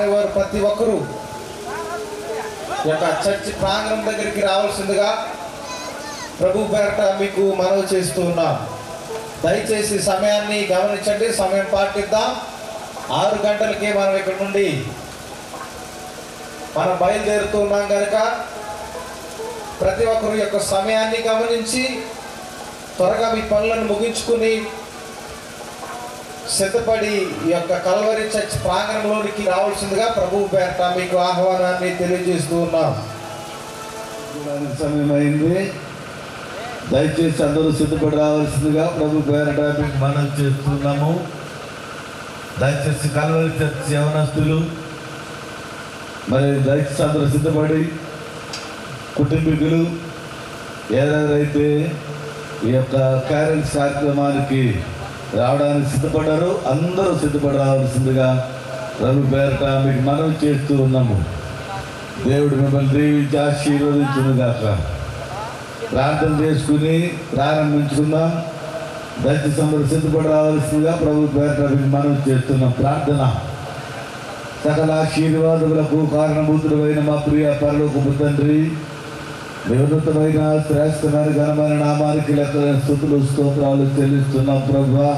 రాని వారు ప్రతి ఒక్కరూ ఈ యొక్క చర్చి ప్రాంగణం దగ్గరికి రావాల్సిందిగా ప్రభు పేరట మీకు మనవి చేస్తూ ఉన్నాం. దయచేసి సమయాన్ని గమనించండి, సమయం పాటిద్దాం. 6 గంటలకి మనం ఇక్కడ నుండి మనం బయలుదేరుతున్నాం కనుక ప్రతి ఒక్కరు యొక్క సమయాన్ని గమనించి త్వరగా మీ పనులను ముగించుకుని సిద్ధపడి ఈ యొక్క కల్వరి చర్చ్ ప్రాంగణంలోనికి రావాల్సిందిగా ప్రభు పేరట మీకు ఆహ్వానాన్ని తెలియజేస్తూ ఉన్నాం. సమయం అయింది. దయచేసి అందరూ సిద్ధపడి రావాల్సిందిగా ప్రభు పేరట మీకు మనం చేస్తున్నాము. దయచేసి కల్వరి చర్చ్ యవనస్తులు మరి దయచేసి అందరూ సిద్ధపడి కుటుంబీకులు ఎవరెవరైతే ఈ యొక్క క్యారెన్స్ కార్యక్రమానికి రావడానికి సిద్ధపడ్డారో అందరూ సిద్ధపడి రావాల్సిందిగా ప్రభు పేరట మీకు మనం చేస్తూ ఉన్నాము. దేవుడు మిమ్మల్ని దీవించి ఆశీర్వదించునుగాక. ప్రార్థన చేసుకుని ప్రారంభించుకుందాం. దయచేసి అందరూ సిద్ధపడి రావాల్సిందిగా ప్రభు పేరట మీకు మనం చేస్తున్నాం. ప్రార్థన. సకల ఆశీర్వాదములకు కారణభూతుడైన మా ప్రియ పరలోకపు తండ్రి, నివృత్తమైన శ్రేష్టమైన ఘనమైన నామానికి లెక్కలేని స్తుతులు స్తోత్రాలు చెల్లిస్తున్నాం. ప్రభువా,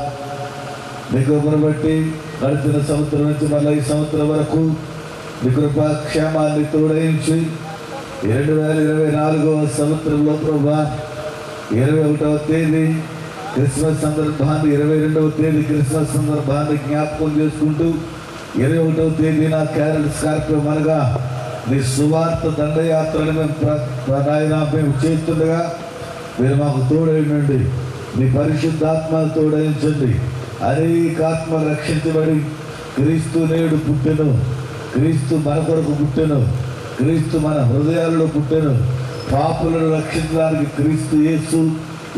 మీ కృపను బట్టి గడిచిన సంవత్సరం నుంచి మళ్ళీ ఈ సంవత్సరం వరకు మీ కృపా క్షేమాన్ని తోడయించి 2024వ సంవత్సరంలో ప్రభువా 21వ తేదీ క్రిస్మస్ సందర్భాన్ని, 22వ తేదీ క్రిస్మస్ సందర్భాన్ని జ్ఞాపకం చేసుకుంటూ 21వ తేదీన క్యారల్స్ కార్యక్రమం అనగా నీ సువార్త దండయాత్రను మేము చేస్తుండగా మీరు మాకు తోడైనండి. మీ పరిశుద్ధాత్మను తోడయించండి. అనేక ఆత్మ రక్షించబడి క్రీస్తు నేడు పుట్టెను, క్రీస్తు మన కొరకు పుట్టెను, క్రీస్తు మన హృదయాలలో పుట్టెను. పాపులను రక్షించడానికి క్రీస్తు యేసు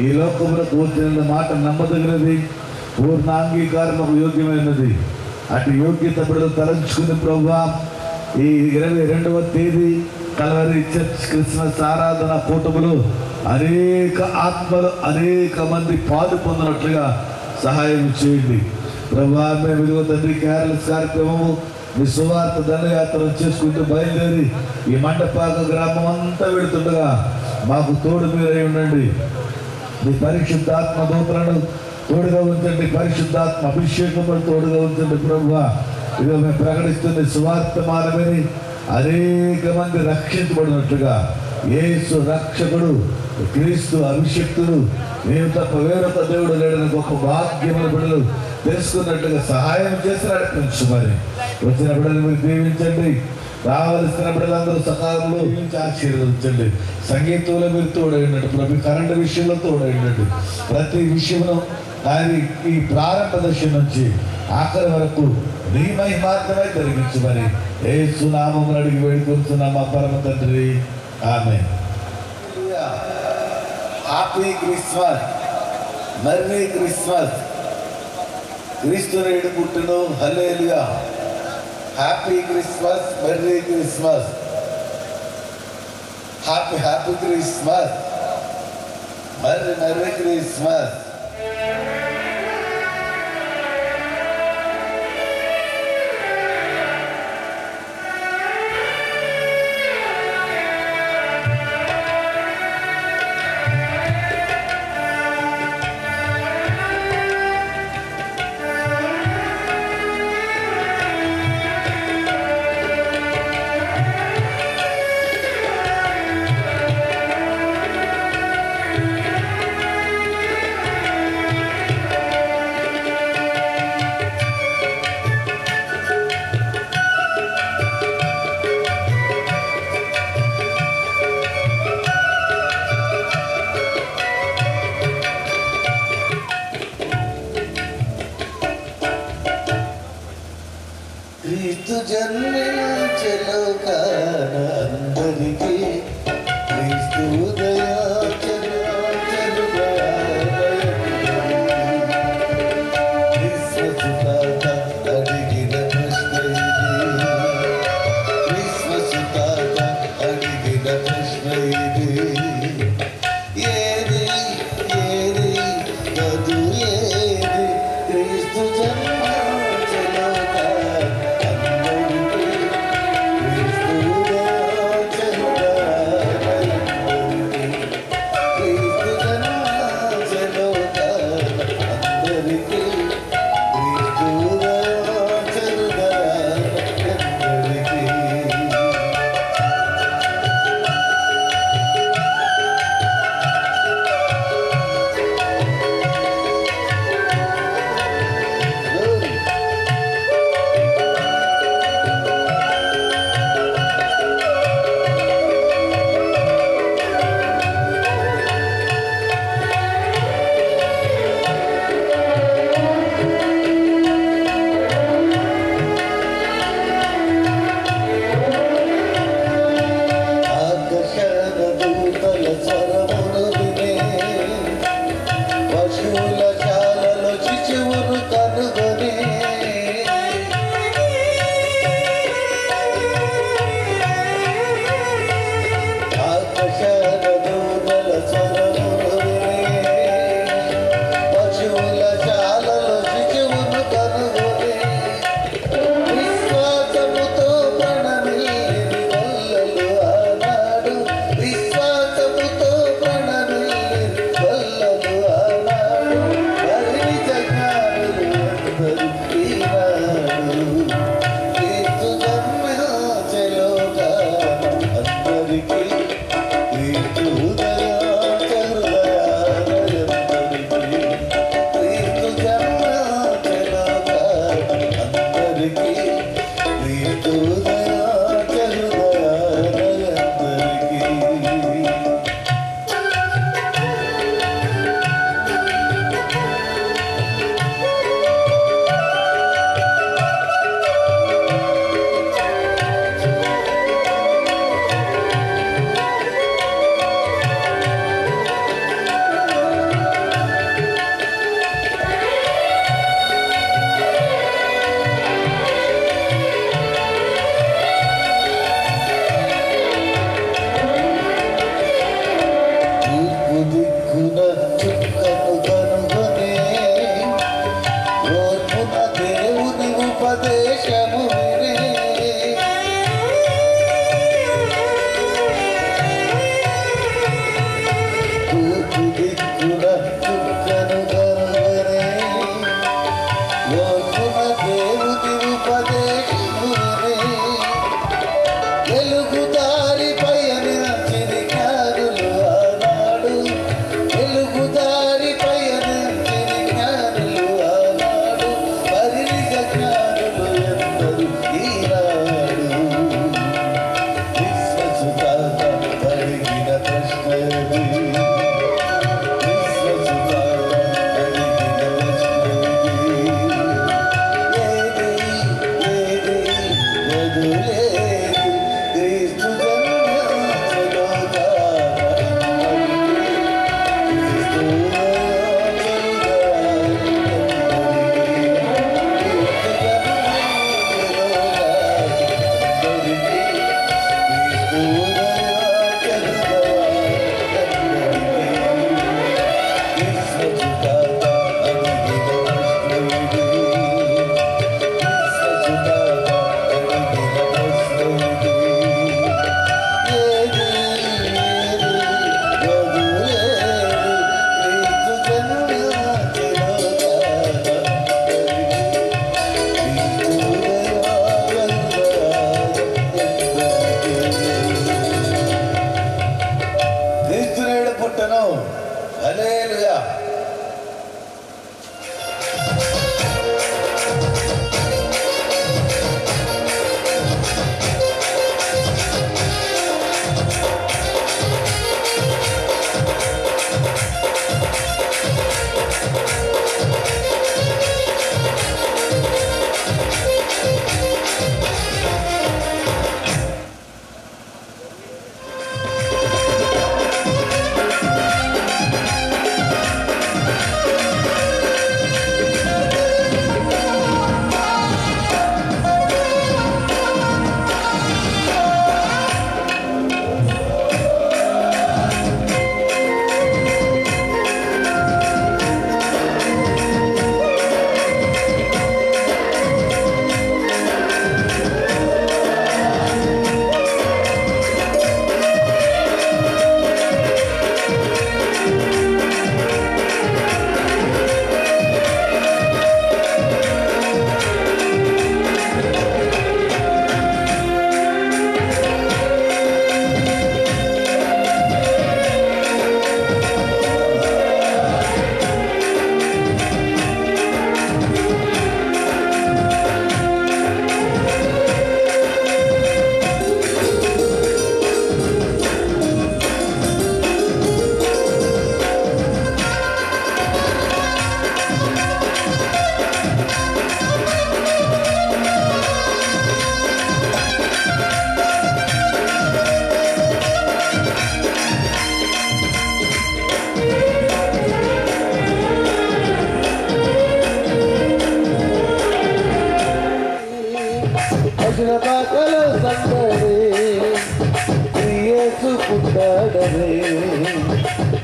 ఈ లోకములకు వచ్చిన మాట నమ్మదగినది, పూర్ణ అంగీకారముకు యోగ్యమైనది. అటు యోగ్యత బిడ్డలు తలంచుకుని ప్రభువా, ఈ 22వ తేదీ కల్వరి చర్చ్ క్రిస్మస్ ఆరాధన కూటములు అనేక ఆత్మలు అనేక మంది పాలు పొందినట్లుగా సహాయం చేయండి ప్రభువా. మేము ఇదిగో తండ్రి క్యారల్స్ కార్యక్రమము మీ సువార్త దండయాత్ర చేసుకుంటూ బయలుదేరి ఈ మండపాక గ్రామం అంతా వెళుతుండగా మాకు తోడు మీరై ఉండండి. మీ పరిశుద్ధాత్మ దూతలను తోడుగా ఉంచండి, పరిశుద్ధాత్మ అభిషేకములు తోడుగా ఉంచండి ప్రభువా. ఇదిగో మేము ప్రకటిస్తుంది సువార్తమానమని అనేక మంది రక్షించబడినట్లుగా యేసు రక్షకుడు, క్రీస్తు అభిషక్తుడు, నేను తప్ప వేరొక దేవుడు లేడని గొప్ప భాగ్యముల బిడ్డలు తెలుసుకున్నట్లుగా సహాయం చేసి నడిపించు. మరి వచ్చిన బిడ్డలు మీరు దీవించండి. రావలసిన బిడ్డలందరూ సకాలంలో ఆశీర్వదించండి. సంగీతంలో మీరు తోడైనట్టు ప్రభు, కరెంటు విషయంలో తోడైనట్టు ప్రతి విషయంలో ఆయన ఈ ప్రారంభ దశ నుంచి ఆఖరి వరకు నీ మహిమార్థమై జరిగించమని యేసు నామమున అడిగి వేడుకొంటున్నాం మా పరమ తండ్రి. ఆమేన్. Happy Christmas, merry Christmas. క్రీస్తు నేడు పుట్టెను, హల్లెలూయా. Happy Christmas, merry Christmas, happy Christmas, merry Christmas. క్రీస్తు జన్మించెను కాన అందరికీ, క్రీస్తు క్రిస్మస్ తాత అడిగిన ప్రశ్న ఇది, క్రిస్మస్ తాత అడిగిన ప్రశ్న ఇది. ఏది ఏది గదు ఏది క్రీస్తు జన్మించెను కాన అందరికీ.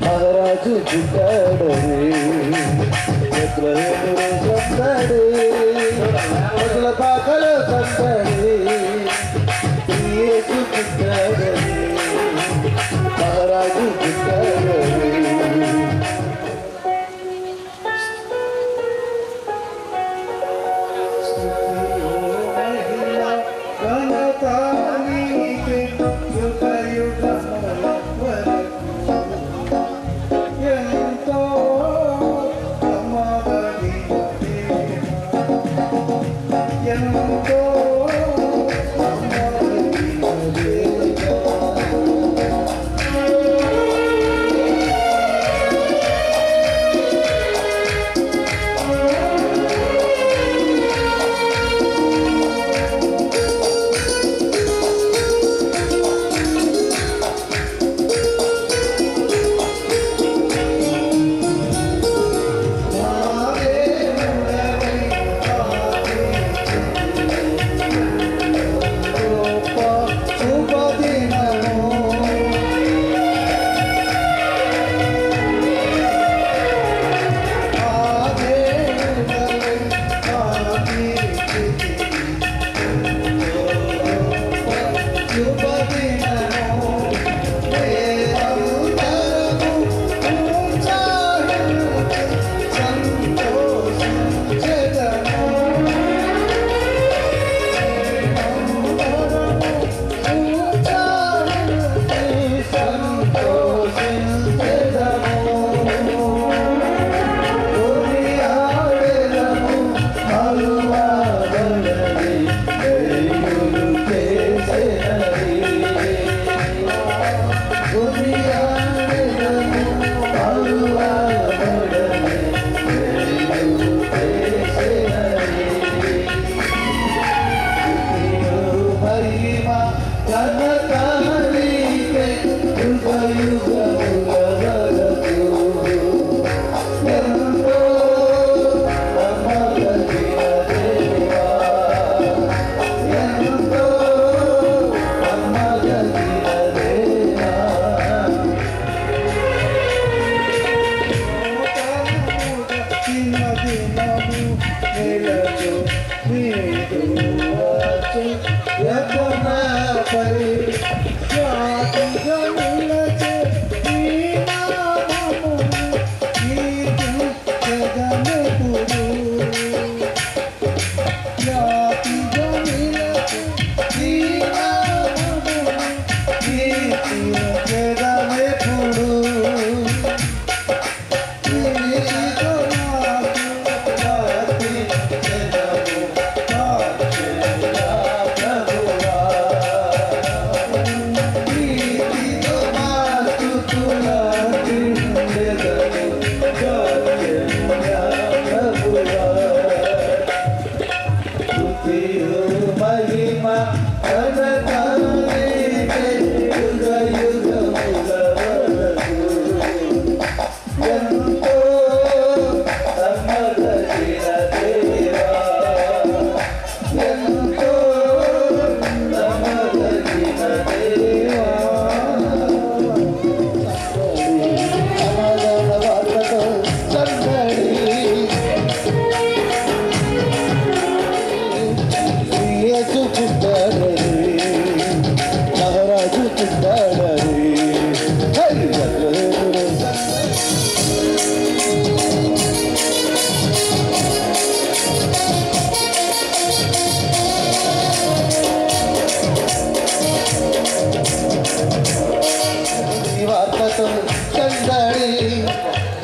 మహారాజు పుట్టాడని ప్రజల పాకలో సందడి యేసు పుట్టాడని మహారాజు పుట్టాడని ఎంతో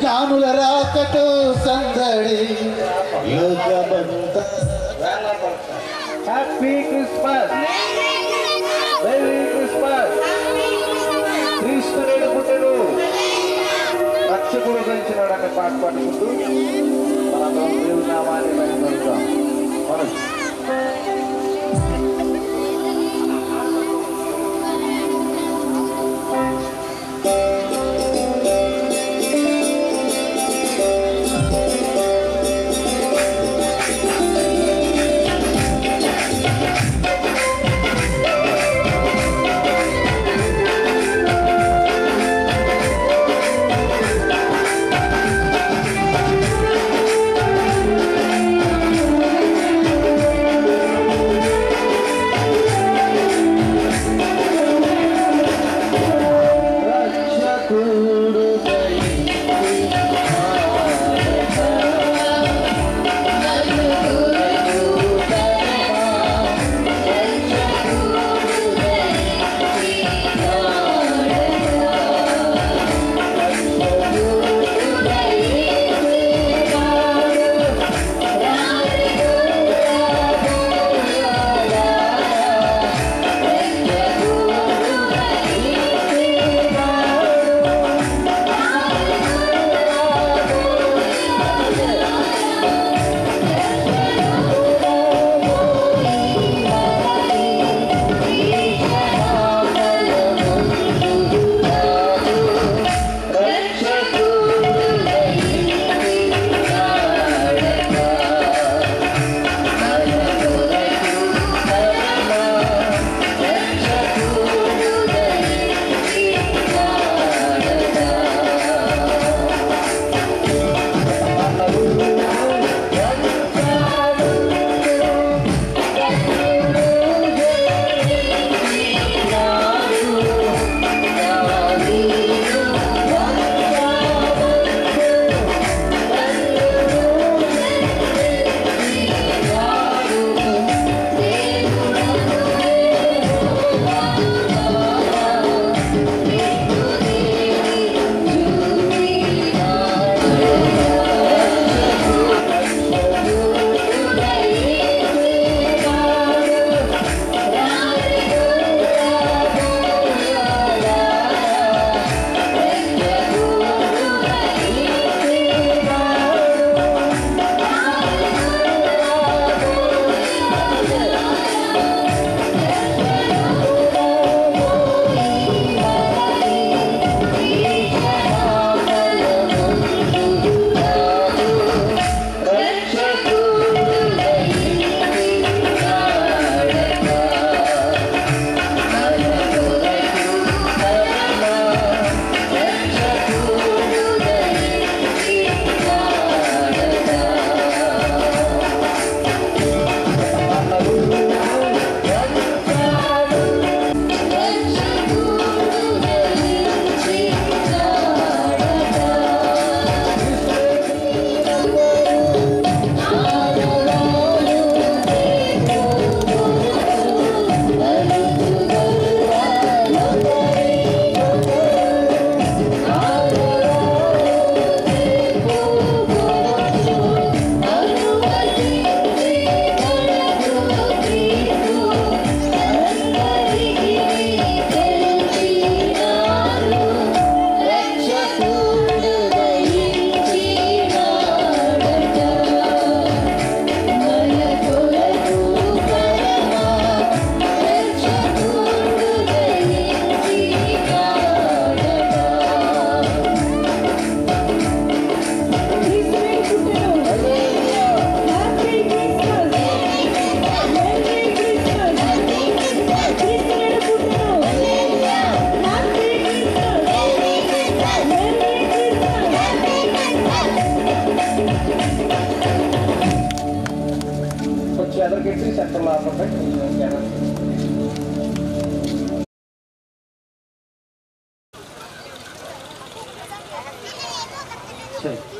జ్ఞానుల రాకతో సందడి లోకమంతా. Happy Christmas, merry Christmas. క్రీస్తునేడు పుట్టెను, రక్షకుడు ఉదయించినాడు అనే పాట పాడుకుంటూ మనం దేవుని నామాన్ని మహిమపరుద్దాం.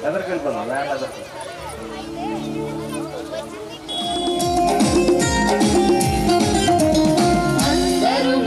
ఎదరికి వెళ్ళిపోదాం వ్యాన్ ఎదరికి. అందరూ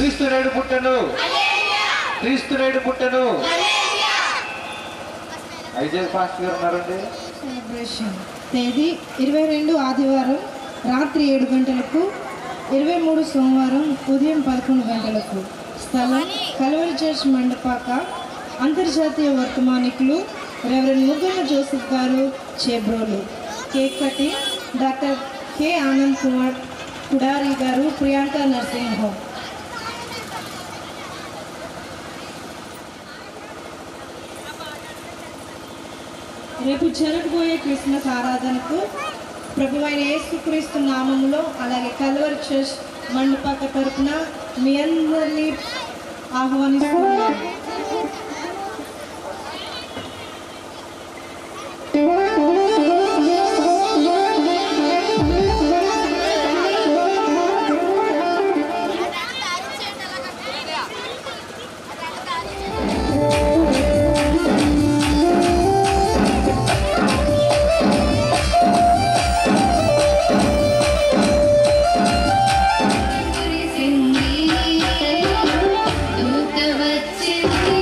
క్రీస్తు నేడు పుట్టెను, క్రీస్తు నేడు పుట్టెను. ఐజే ఫాస్ట్ గారు ఉన్నారండి. సెలబ్రేషన్ తేదీ 22 ఆదివారం రాత్రి 7 గంటలకు, 23 సోమవారం ఉదయం 11 గంటలకు. స్థలం కల్వరి చర్చ్ మండపాక. అంతర్జాతీయ వర్తమానికులు రెవరెండ్ ముగ్గన్న జోసెఫ్ గారు, Chebrolu. Cake cutting doctor K Anand Kumar Kudari గారు, ప్రియాంక నర్సింగ్ హోమ్. రేపు జరగబోయే క్రిస్మస్ ఆరాధనకు ప్రభువైన యేసుక్రీస్తు నామములో, అలాగే కల్వరి చర్చ్ మండపాక తరపున మీ అందరినీ ఆహ్వానిస్తున్నాను. దూత వచ్చింది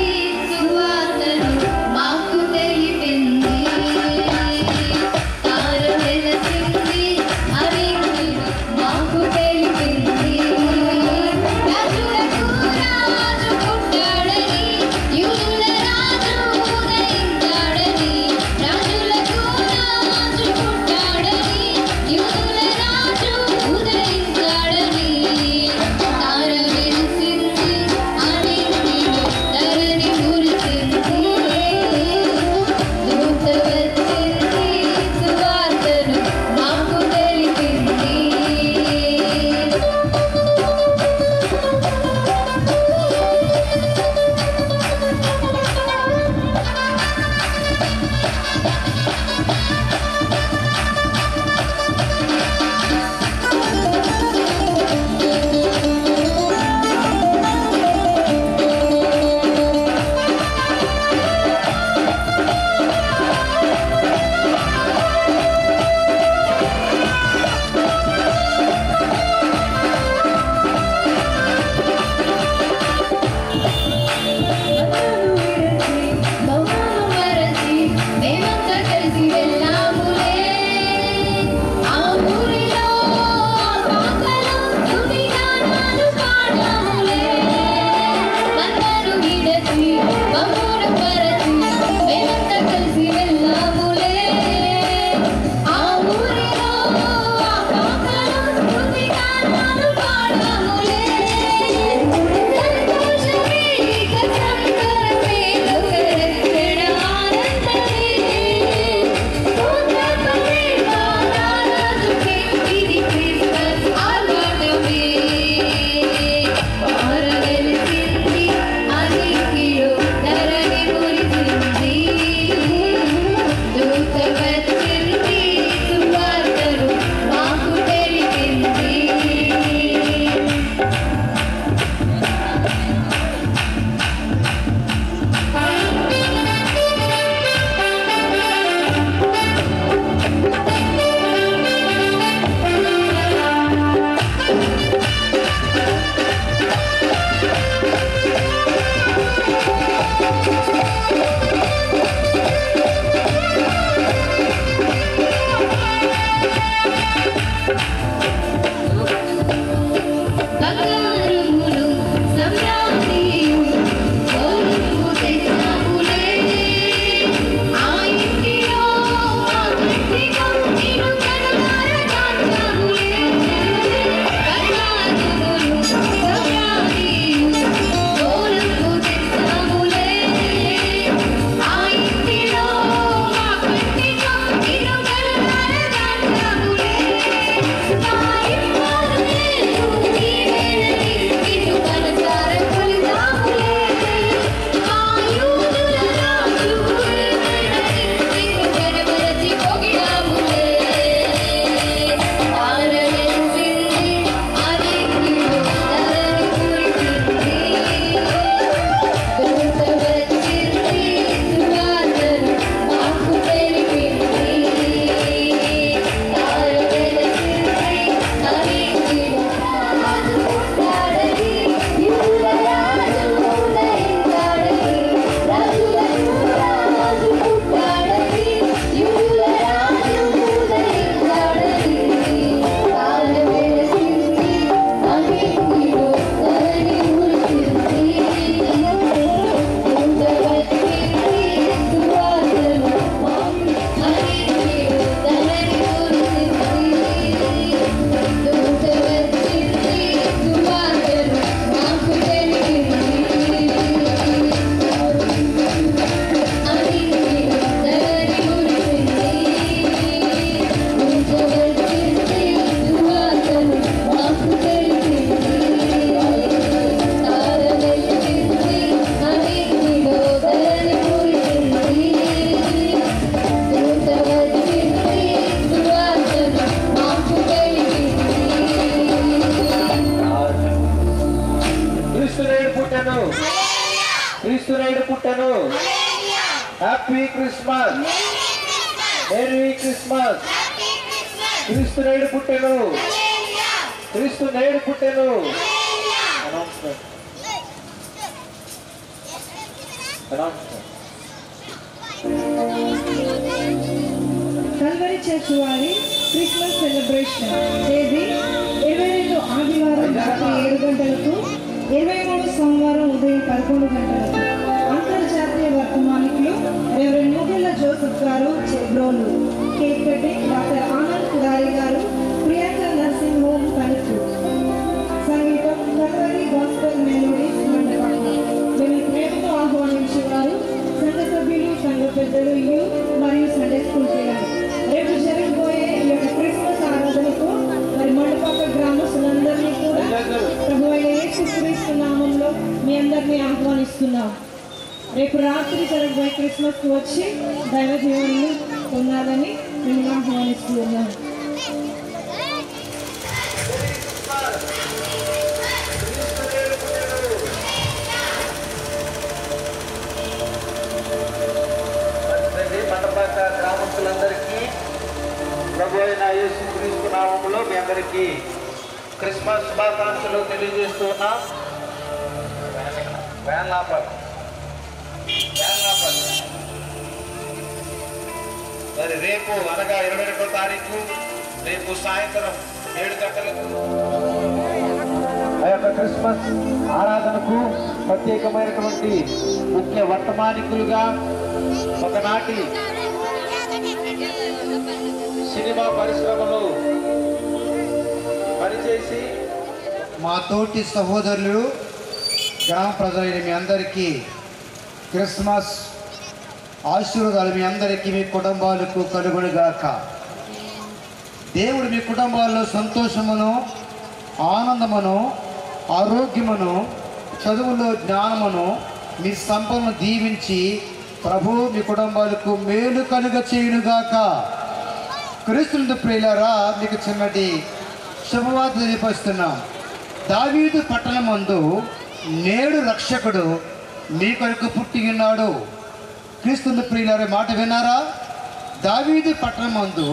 క్రీస్తు నేడు పుట్టెను, క్రీస్తు నేడు పుట్టెను. Happy Christmas, merry Christmas. క్రీస్తు నేడు పుట్టెను, క్రీస్తు నేడు పుట్టెను. అనౌన్స్మెంట్ కల్వరి చర్చ్ వారి క్రిస్మస్ సెలబ్రేషన్ తేదీ 22 ఆదివారం రాత్రి 7 గంటలకు, 23 సోమవారం ఉదయం 11 గంటలకు. అంతర్జాతీయ వర్తమానికులు రెవరెండ్ నూగెల్ల జోసెఫ్ గారు Chebrolu. Cake cutting doctor Anand Kudari గారు, ప్రియాంక నర్సింగ్ హోమ్ తణుకు. సంగీతం కల్వరి గాస్పెల్ మెలోడీస్ మండపం. మేము ప్రేమతో ఆహ్వానించేవారు సంఘ సభ్యులు, సంఘ పెద్దలు, యూత్ మరియు సండే స్కూల్ పిల్లలు. రేపు జరగబోయే ఈ యొక్క క్రిస్మస్ ఆరాధనకు మరి మండపాక గ్రామస్తులందరినీ కూడా ప్రభు అయిన యేసుక్రీస్తు నామంలో మీ అందరినీ ఆహ్వానిస్తున్నాం. రేపు రాత్రి జరగబోయే క్రిస్మస్కి వచ్చి దైవ జీవనాన్ని పొందాలని మేము ఆహ్వానిస్తున్నాం. మండపాక గ్రామస్తులందరికీ ప్రభు అయిన యేసుక్రీస్తు నామములో మీ అందరికీ క్రిస్మస్ శుభాకాంక్షలు తెలియజేస్తున్నాం. మరి రేపు అనగా 22వ తారీఖు రేపు సాయంత్రం 7 గంటలకు ఆ యొక్క క్రిస్మస్ ఆరాధనకు ప్రత్యేకమైనటువంటి ముఖ్య వర్తమానికులుగా ఒకనాటి సినిమా పరిశ్రమలో పనిచేసి మా తోటి సహోదరులు గ్రామ ప్రజలైన మీ అందరికీ క్రిస్మస్ ఆశీర్వాదాలు మీ అందరికీ మీ కుటుంబాలకు కలుగునుగాక. దేవుడు మీ కుటుంబాల్లో సంతోషమును, ఆనందమును, ఆరోగ్యమును, చదువులో జ్ఞానమును, మీ సంపదను దీవించి ప్రభు మీ కుటుంబాలకు మేలు కలుగ చేయునుగాక. క్రీస్తునందు ప్రియులారా, మీకు చిన్నటి శుభవార్త తెలియపరుస్తున్నాం. దావీదు పట్టణమందు నేడు రక్షకుడు మీ కొరకు పుట్టి ఉన్నాడు. క్రీస్తునందు ప్రియులారా, మాట విన్నారా? దావీదు పట్టణమందు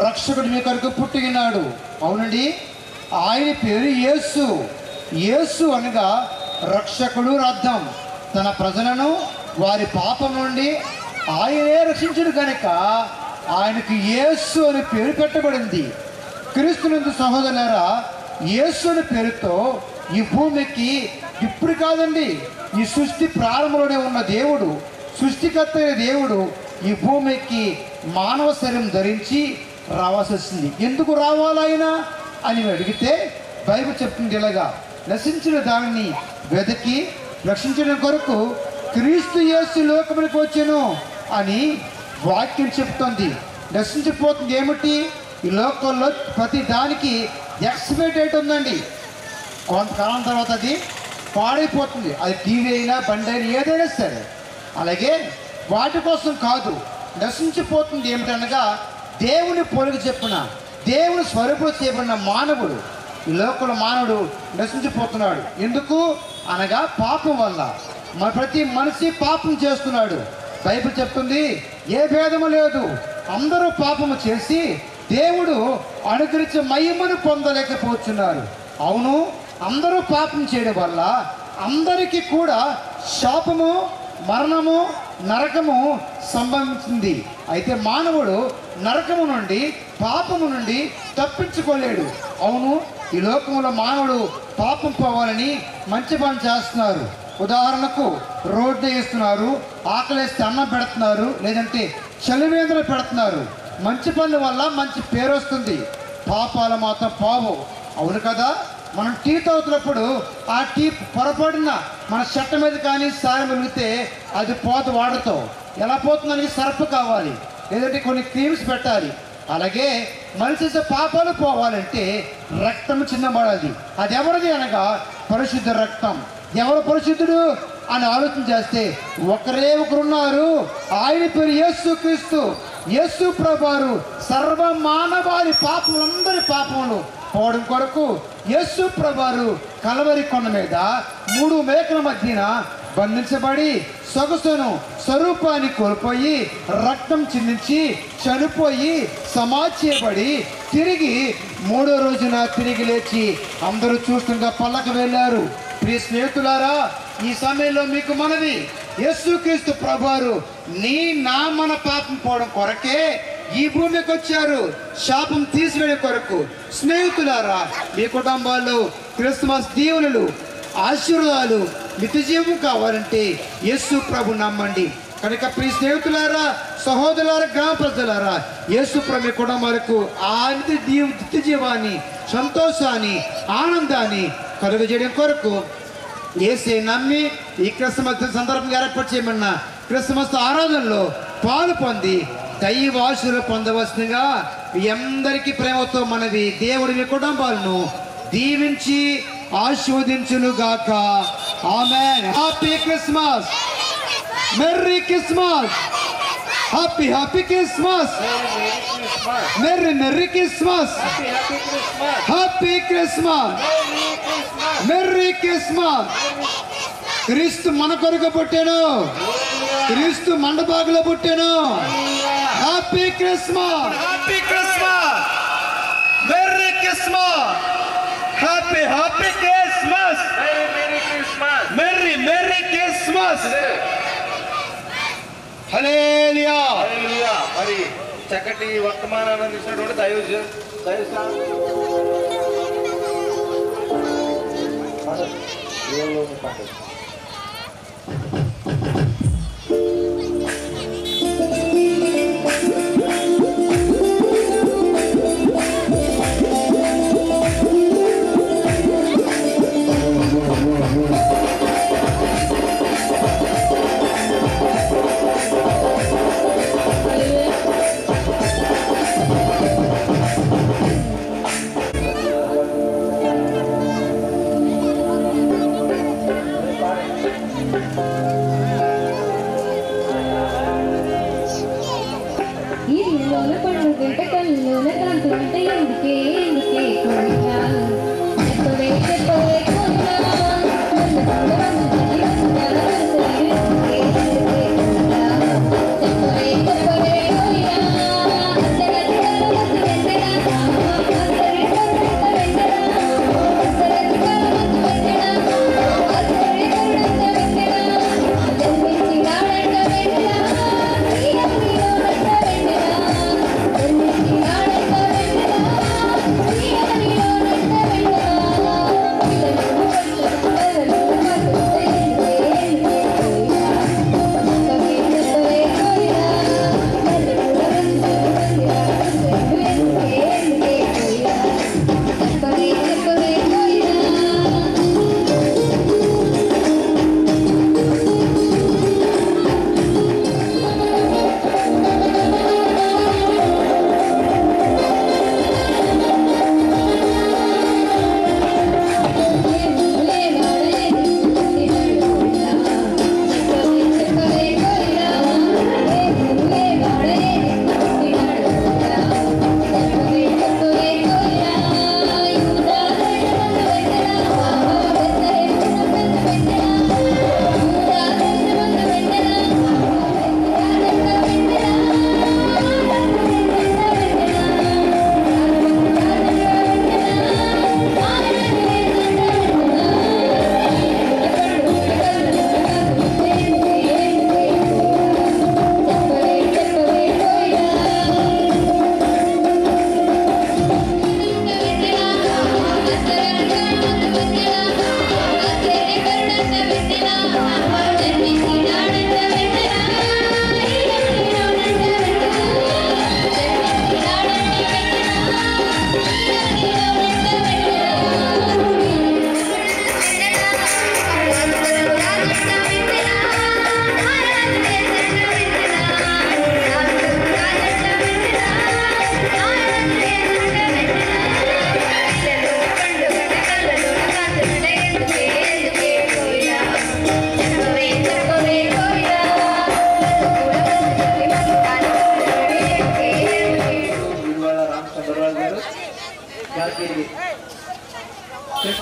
రక్షకుడు మీ కొరకు పుట్టి ఉన్నాడు. అవునండి, ఆయన పేరు యేసు. యేసు అనగా రక్షకుడు అర్థం. తన ప్రజలను వారి పాపం నుండి ఆయనే రక్షించుడు కనుక ఆయనకు యేసు అని పేరు పెట్టబడింది. క్రీస్తునందు సహోదరులారా, యేసు అనే పేరుతో ఈ భూమికి ఇప్పుడు కాదండి, ఈ సృష్టి ప్రారంభంలోనే ఉన్న దేవుడు, సృష్టికర్త అయిన దేవుడు ఈ భూమికి మానవ శరీరం ధరించి రావాల్సి వచ్చింది. ఎందుకు రావాలైనా అని అడిగితే బైబిల్ చెప్తుంది ఇలాగా, నశించిన దానిని వెతికి రక్షించడం కొరకు క్రీస్తు యేసు లోకమునికి వచ్చెను అని వాక్యం చెప్తుంది. నశించిపోతుంది ఏమిటి? ఈ లోకంలో ప్రతి దానికి ఎక్స్పైరీ డేట్ ఉందండి. కొంతకాలం తర్వాత అది పాడైపోతుంది. అది టీవీ అయినా, బండి అయినా, ఏదైనా సరే. అలాగే వాటి కోసం కాదు, నశించిపోతుంది ఏమిటనగా దేవుని పోలిక చెప్పున దేవుని స్వరూపంలో చేయబడిన మానవుడు, ఈ లోకంలో మానవుడు నశించిపోతున్నాడు. ఎందుకు అనగా పాపం వల్ల. మన ప్రతి మనిషి పాపం చేస్తున్నాడు. బైబిల్ చెప్తుంది ఏ భేదము లేదు, అందరూ పాపము చేసి దేవుడు అనుగ్రహించే మహిమను పొందలేకపోతున్నారు. అవును, అందరూ పాపం చేయడం వల్ల అందరికీ కూడా శాపము, మరణము, నరకము సంభవించింది. అయితే మానవుడు నరకము నుండి, పాపము నుండి తప్పించుకోలేడు. అవును, ఈ లోకంలో మానవుడు పాపం పోవాలని మంచి పని చేస్తున్నారు. ఉదాహరణకు రోడ్డు వేస్తున్నారు, ఆకలేస్తే అన్నం పెడుతున్నారు, లేదంటే చలివేంద్రలు పెడుతున్నారు. మంచి పనుల వల్ల మంచి పేరు వస్తుంది, పాపాలు మాత్రం పావు. అవును కదా? మనం టీ తాగుతున్నప్పుడు ఆ టీ పొరపాటున మన చెట్ట మీద కానీ సాయం వెలిగితే అది పోత వాడతాం. ఎలా పోతుందని సర్ఫ్ కావాలి, లేదంటే కొన్ని క్రీమ్స్ పెట్టాలి. అలాగే మనిషి పాపాలు పోవాలంటే రక్తం చిన్నబడాలి. అది ఎవరిది అనగా పరిశుద్ధ రక్తం. ఎవరు పరిశుద్ధుడు అని ఆలోచన చేస్తే ఒకరే ఒకరున్నారు, ఆయన పేరు యేసుక్రీస్తు. యేసు ప్రభువారు సర్వ మానవాళి పాపములందరి పాపములు పోవడం కొరకు యేసు ప్రభువారు కలవరి కొండ మీద 3 మేకల మధ్యన బంధించబడి సొగసును స్వరూపాన్ని కోల్పోయి రక్తం చిందించి చనిపోయి సమాధి చేయబడి తిరిగి 3వ రోజున తిరిగి లేచి అందరూ చూస్తుండగా పల్లకి వెళ్ళారు. ప్రియ స్నేహితులారా, ఈ సమయంలో మీకు మనవి, యేసుక్రీస్తు ప్రభువారు నా మన పాపం పోవడం కొరకే ఈ భూమికి వచ్చారు, శాపం తీసివేయడం కొరకు. స్నేహితులారా, మీ కుటుంబాల్లో క్రిస్మస్ దీవెనలు ఆశీర్వాదాలు నిత్యజీవం కావాలంటే యేసు ప్రభు నమ్మండి. కనుక ప్రియ స్నేహితులారా, సహోదరులారా, గ్రామ ప్రజలారా, యేసు ప్రభు మీ కుటుంబాలకు ఆ నిత్యజీవాన్ని, సంతోషాన్ని, ఆనందాన్ని కలుగజేయడం కొరకు యేసే నమ్మి ఈ క్రిస్మస్ సందర్భంగా ఏర్పాటు చేయమన్న క్రిస్మస్ ఆరాధనలో పాలు పొంది దైవ ఆశీర్వాదం పొందవలసిందిగా మీ అందరికీ ప్రేమతో మనవి. దేవుడి మీ కుటుంబాలను దీవించి ఆశీర్వదించును గాక. ఆమేన్. Happy Christmas, merry Christmas, happy happy Christmas, merry merry Christmas, happy Christmas, merry Christmas. క్రీస్తు మన కొరకు పుట్టాను, క్రీస్తు మండపాకులో పుట్టాను. Happy Christmas, happy Christmas, merry Christmas, happy happy Christmas, merry Christmas, merry merry Christmas. హల్లెలూయా. హల్లెలూయా. మరి చక్కటి వర్తమానాన్ని అందించినటువంటి దైవ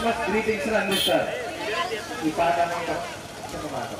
క్రిస్మస్ గ్రీటింగ్స్ అందిస్తారు. ఈ పాట చిన్న మాట.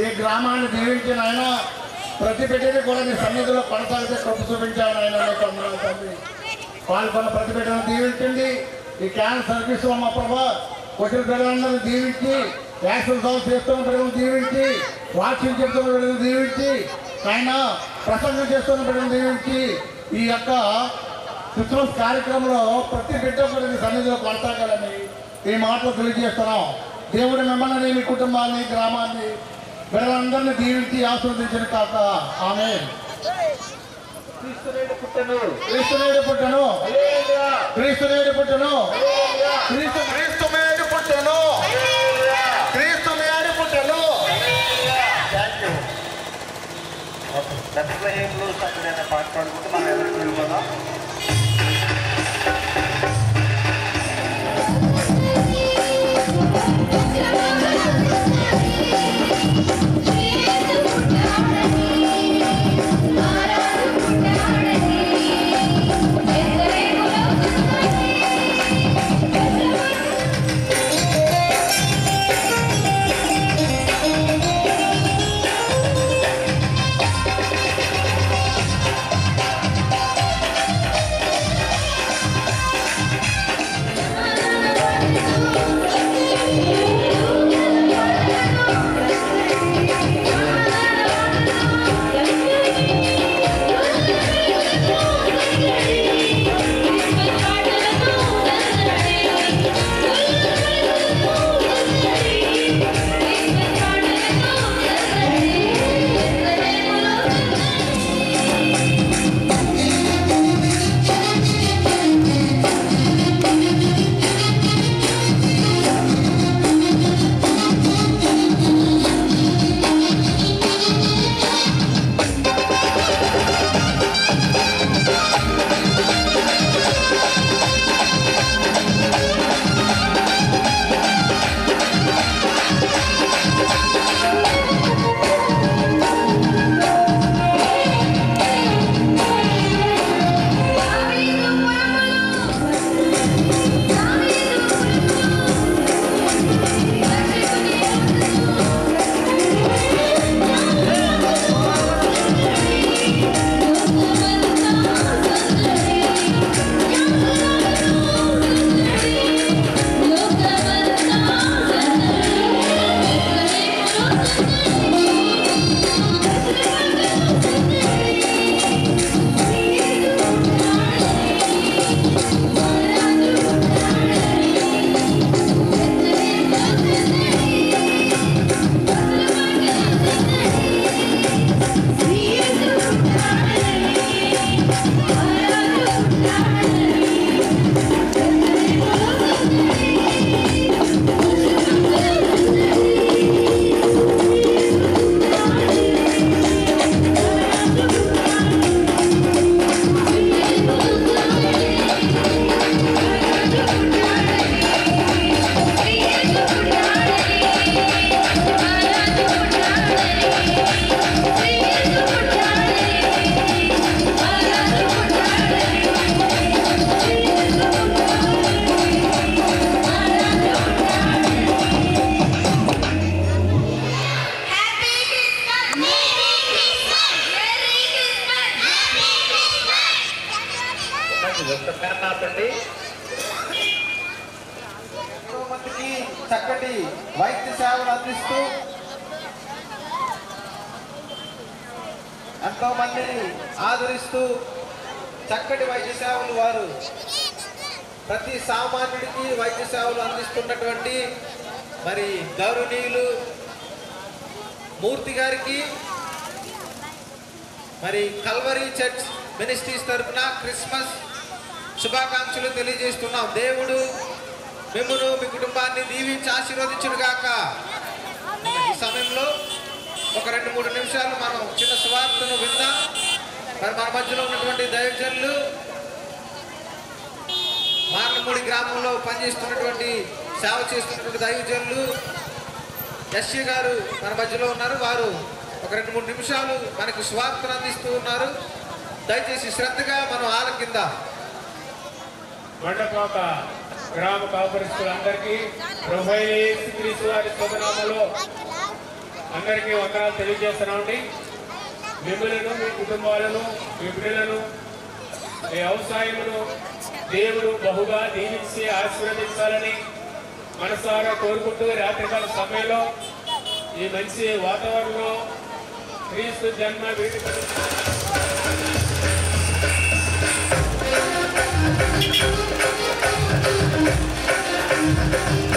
ఈ గ్రామాన్ని దీవించిన ఆయన ప్రతి బిడ్డని కూడా నీ సన్నిధిలో కొనసాగితే కృప చూపించాను ఆయన తండ్రి. పాల్గొన్న ప్రతి బిడ్డను దీవించండి. ఈ క్యాన్ సర్వీస్ మా ప్రభా వచ్చిన బిడ్డలందరినీ దీవించి, యాక్సిడెంట్ సాల్వ్ చేస్తున్న బిడ్డలను దీవించి, వాక్యం చెప్తున్న బిడ్డలను దీవించి, ఆయన ప్రసంగం చేస్తున్న బిడ్డలను దీవించి, ఈ యొక్క క్రిస్మస్ కార్యక్రమంలో ప్రతి బిడ్డ కూడా నీ సన్నిధిలో కొనసాగాలని ఈ మాటలు తెలియజేస్తున్నాం. దేవుడు మిమ్మల్ని, మీ కుటుంబాన్ని, గ్రామాన్ని, బిడ్డలందరినీ దీవించి ఆశీర్వదించిన కాక ఆమేన్. క్రీస్తునేడు పుట్టెను, క్రీస్తునేడు పుట్టెను, క్రీస్తునేడు పుట్టెను, క్రీస్తునేడు పుట్టెను, క్రీస్తునేడు పుట్టెను. బెత్లెహేములో చక్కడైన పాట పాడుకుంటూ మనం ఎవరికి వెళ్ళిపోదాం. మందికి చక్కటి వైద్య సేవలు అందిస్తూ ఎంతో మందిని ఆదరిస్తూ చక్కటి వైద్య సేవలు వారు ప్రతి సామాన్యుడికి వైద్య సేవలు అందిస్తున్నటువంటి మరి గౌరవనీయులు మూర్తి గారికి మరి కల్వరీ చర్చ్ మినిస్ట్రీస్ తరఫున క్రిస్మస్ శుభాకాంక్షలు తెలియజేస్తున్నాం. దేవుడు మిమ్మును, మీ కుటుంబాన్ని దీవించి ఆశీర్వదించును గాక. ఈ సమయంలో ఒక 2-3 నిమిషాలు మనం చిన్న సువార్తను విందాం. మరి మన మధ్యలో ఉన్నటువంటి దైవజనులు, మార్లమూడి గ్రామంలో పనిచేస్తున్నటువంటి సేవ చేస్తున్నటువంటి దైవజనులు ఎస్సీ గారు మన మధ్యలో ఉన్నారు. వారు ఒక 2-3 నిమిషాలు మనకు సువార్తను అందిస్తూ ఉన్నారు. దయచేసి శ్రద్ధగా మనం ఆలకిందాం. మండపాక గ్రామ కాపురస్తులందరికీ ప్రభువైన యేసుక్రీస్తు వారి శుభనామములో అందరికీ వందనాలు తెలియజేస్తున్నామండి. మిమ్మల్ని, మీ కుటుంబాలను, మీ బిడ్డలను, మీ వ్యవసాయమును దేవుడు బహుగా దీవించి ఆశీర్వదించాలని మనసారా కోరుకుంటూ రాత్రికాల సమయంలో ఈ మంచి వాతావరణంలో క్రీస్తు జన్మ వేడుక Thank you.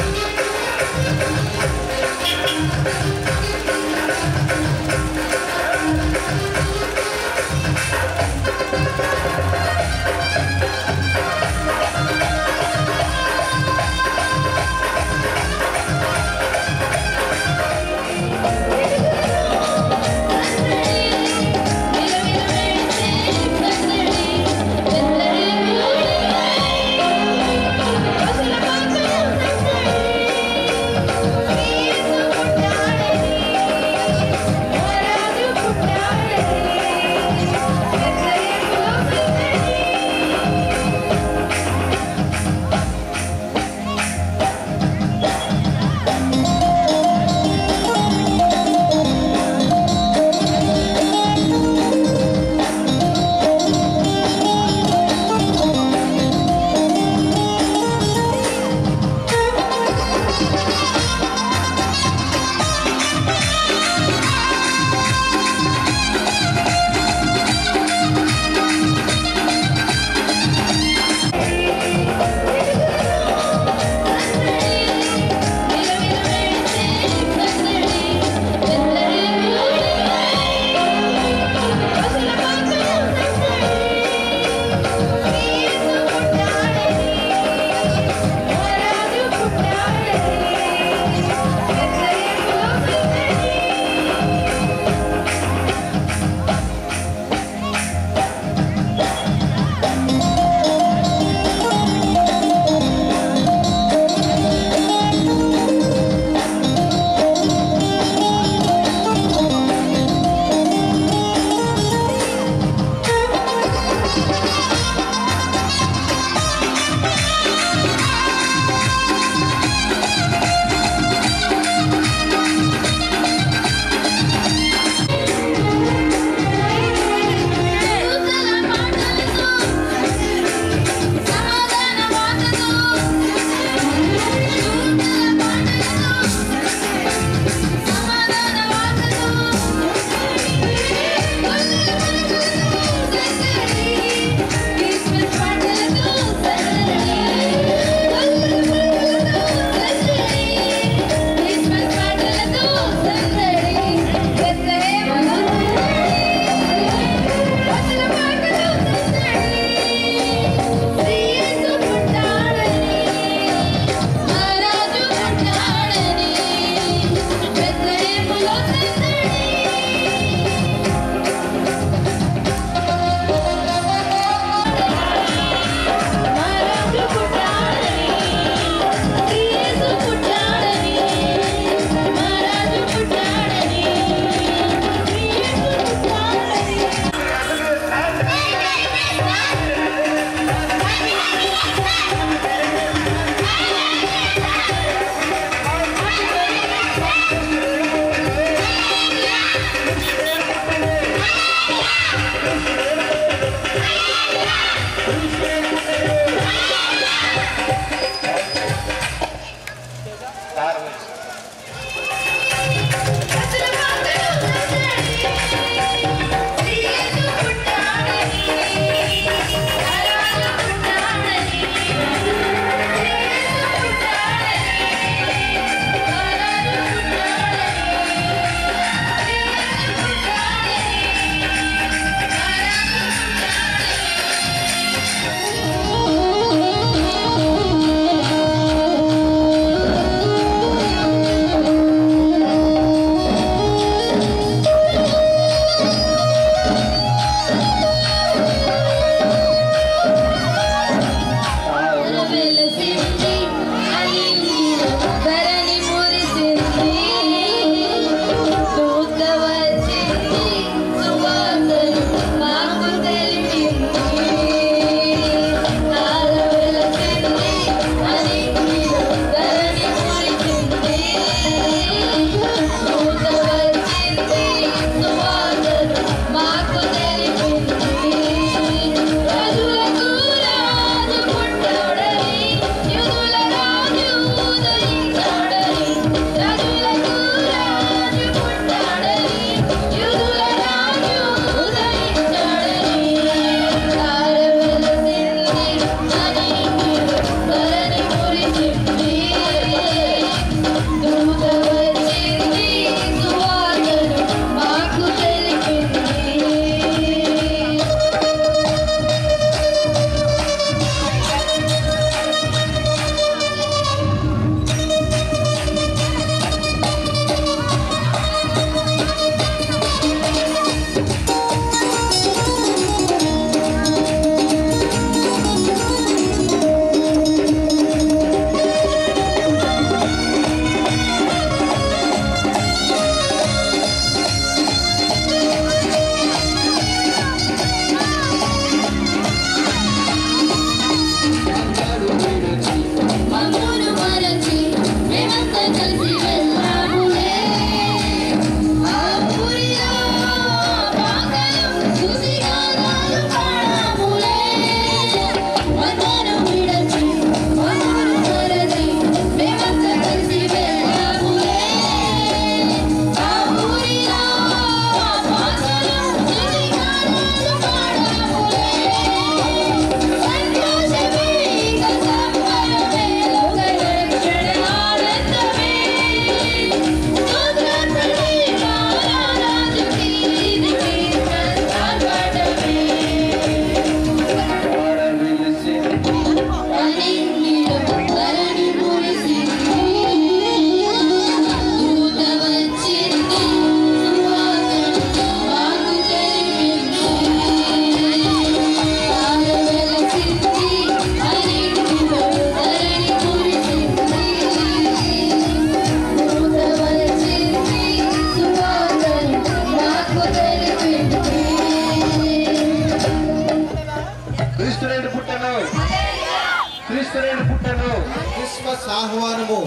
క్రీస్తుని పుట్టను. క్రిస్మస్ ఆహ్వానము.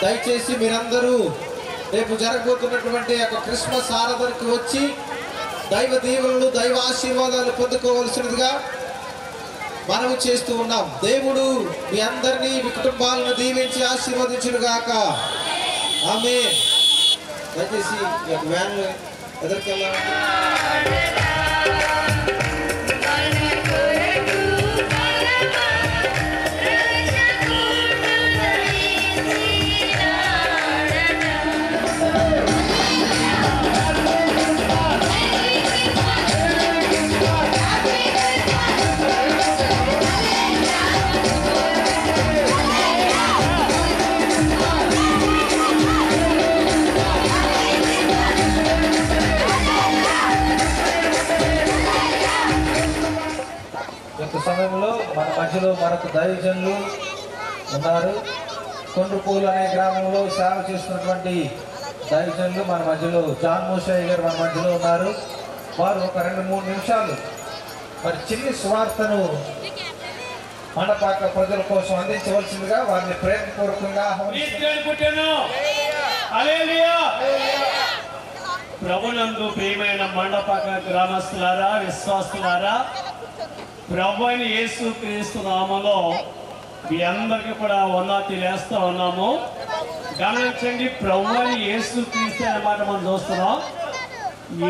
దయచేసి మీరందరూ రేపు జరగబోతున్నటువంటి యొక్క క్రిస్మస్ ఆరాధనకు వచ్చి దైవ దీవెనలు దైవ ఆశీర్వాదాలు పొందుకోవలసినదిగా మనము చేస్తూ ఉన్నాం. దేవుడు మీ అందరినీ మీ కుటుంబాలను దీవించి ఆశీర్వదించునుగాక. ఆమేన్. దయచేసి వ్యాన్ ఎదురుకెళ్ళాలి. సమయంలో మన మధ్యలో మరొక దైవజనులు ఉన్నారు. కొండ్రుపూలు అనే గ్రామంలో సేవ చేస్తున్నటువంటి దైవజనులు మన మధ్యలో జాన్ మోషయ్య గారు మన మధ్యలో ఉన్నారు. వారు ఒక 2-3 నిమిషాలు మరి చిన్ని సువార్తను మండపాక ప్రజల కోసం అందించవలసిందిగా వారిని ప్రేమపూర్వకంగా ప్రభునందు ప్రియమైన మండపాక గ్రామస్తులారా, విశ్వాసులారా, ప్రభు అయిన యేసు క్రీస్తు నామములో మీ అందరికీ కూడా వందనాలు వేస్తూ ఉన్నాము. గమనించండి, ప్రభు అయిన యేసు క్రీస్తు అనే మాట మనం చూస్తున్నాం.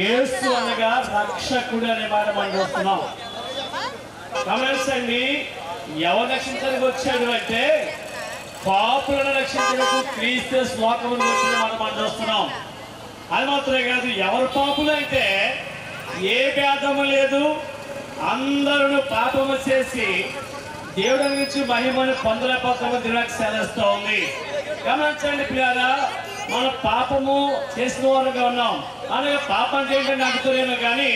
యేసు అనగా రక్షకుడు అనే మాట మనం చూస్తున్నాం. గమనించండి, ఎవరు రక్షించడానికి వచ్చాడు అంటే పాపులను రక్షించడానికి క్రీస్తు శ్లోకమును వచ్చిన మాట మనం చూస్తున్నాం. అది మాత్రమే కాదు, ఎవరు పాపులు అంటే ఏ భేదము లేదు, అందరూ పాపము చేసి దేవుడి నుంచి మహిమను పొందలేకపోతామని దేవుడికి సెలవుస్తూ ఉంది. గమనించండి పిల్లారా, మన పాపము చేసిన వారుగా ఉన్నాం. అలాగే పాపం చేయడం అడుగుతున్నామో కానీ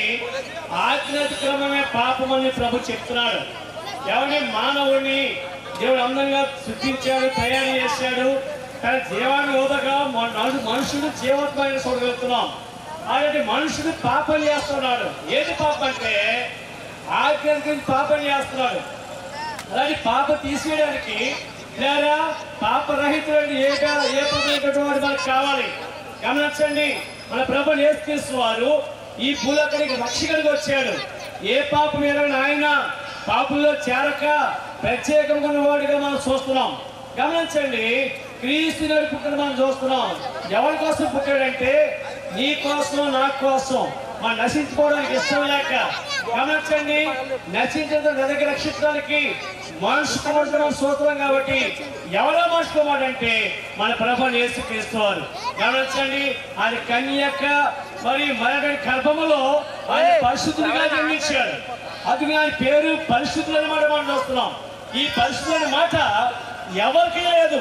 ఆజ్ఞాతిక్రమమే పాపం అని ప్రభు చెప్తున్నాడు. ఎవరిని మానవుడిని దేవుడు అందంగా సృష్టించాడు, తయారు చేశాడు. కానీ జీవాన్ని హోదగా మనుషుడు జీవోత్మైన చూడగలుగుతున్నాం. అలాంటి మనుషుడు పాపం చేస్తున్నాడు. ఏది పాపం అంటే ఆజ్ఞానికి పాపం చేస్తున్నాడు. అలాంటి పాప తీసేయడానికి లేదా పాపరహితుడు ఏ పదమైనటువంటి మనకు కావాలి. గమనించండి, మన ప్రభు యేసుక్రీస్తు వారు ఈ భూలోకానికి రక్షకుడిగా వచ్చాడు. ఏ పాపం ఏదైనా ఆయన పాపుల్లో చేరక ప్రత్యేకంగా ఉన్నవాడిగా మనం చూస్తున్నాం. గమనించండి, క్రీస్తు పుట్టిన మనం చూస్తున్నాం. ఎవరి కోసం పుట్టాడంటే నీ కోసం, నా కోసం, మనం నశించుకోవడానికి ఇష్టం లేక. గమనించండి, నశించడం నదికి రక్షించడానికి మనుషు కుమారుడు సూత్రం కాబట్టి ఎవరో మనుషు కుమారుడు అంటే మన ప్రభు యేసుక్రీస్తు వారు. గమనించండి, అది కన్యక మరి మన గర్భములో ఆయన పరిశుద్ధుడిగా జన్మించాడు. అది ఆయన పేరు పరిశుద్ధులు అన్నమాట మనం చూస్తున్నాం. ఈ పరిశుద్ధుల మాట ఎవరికి లేదు.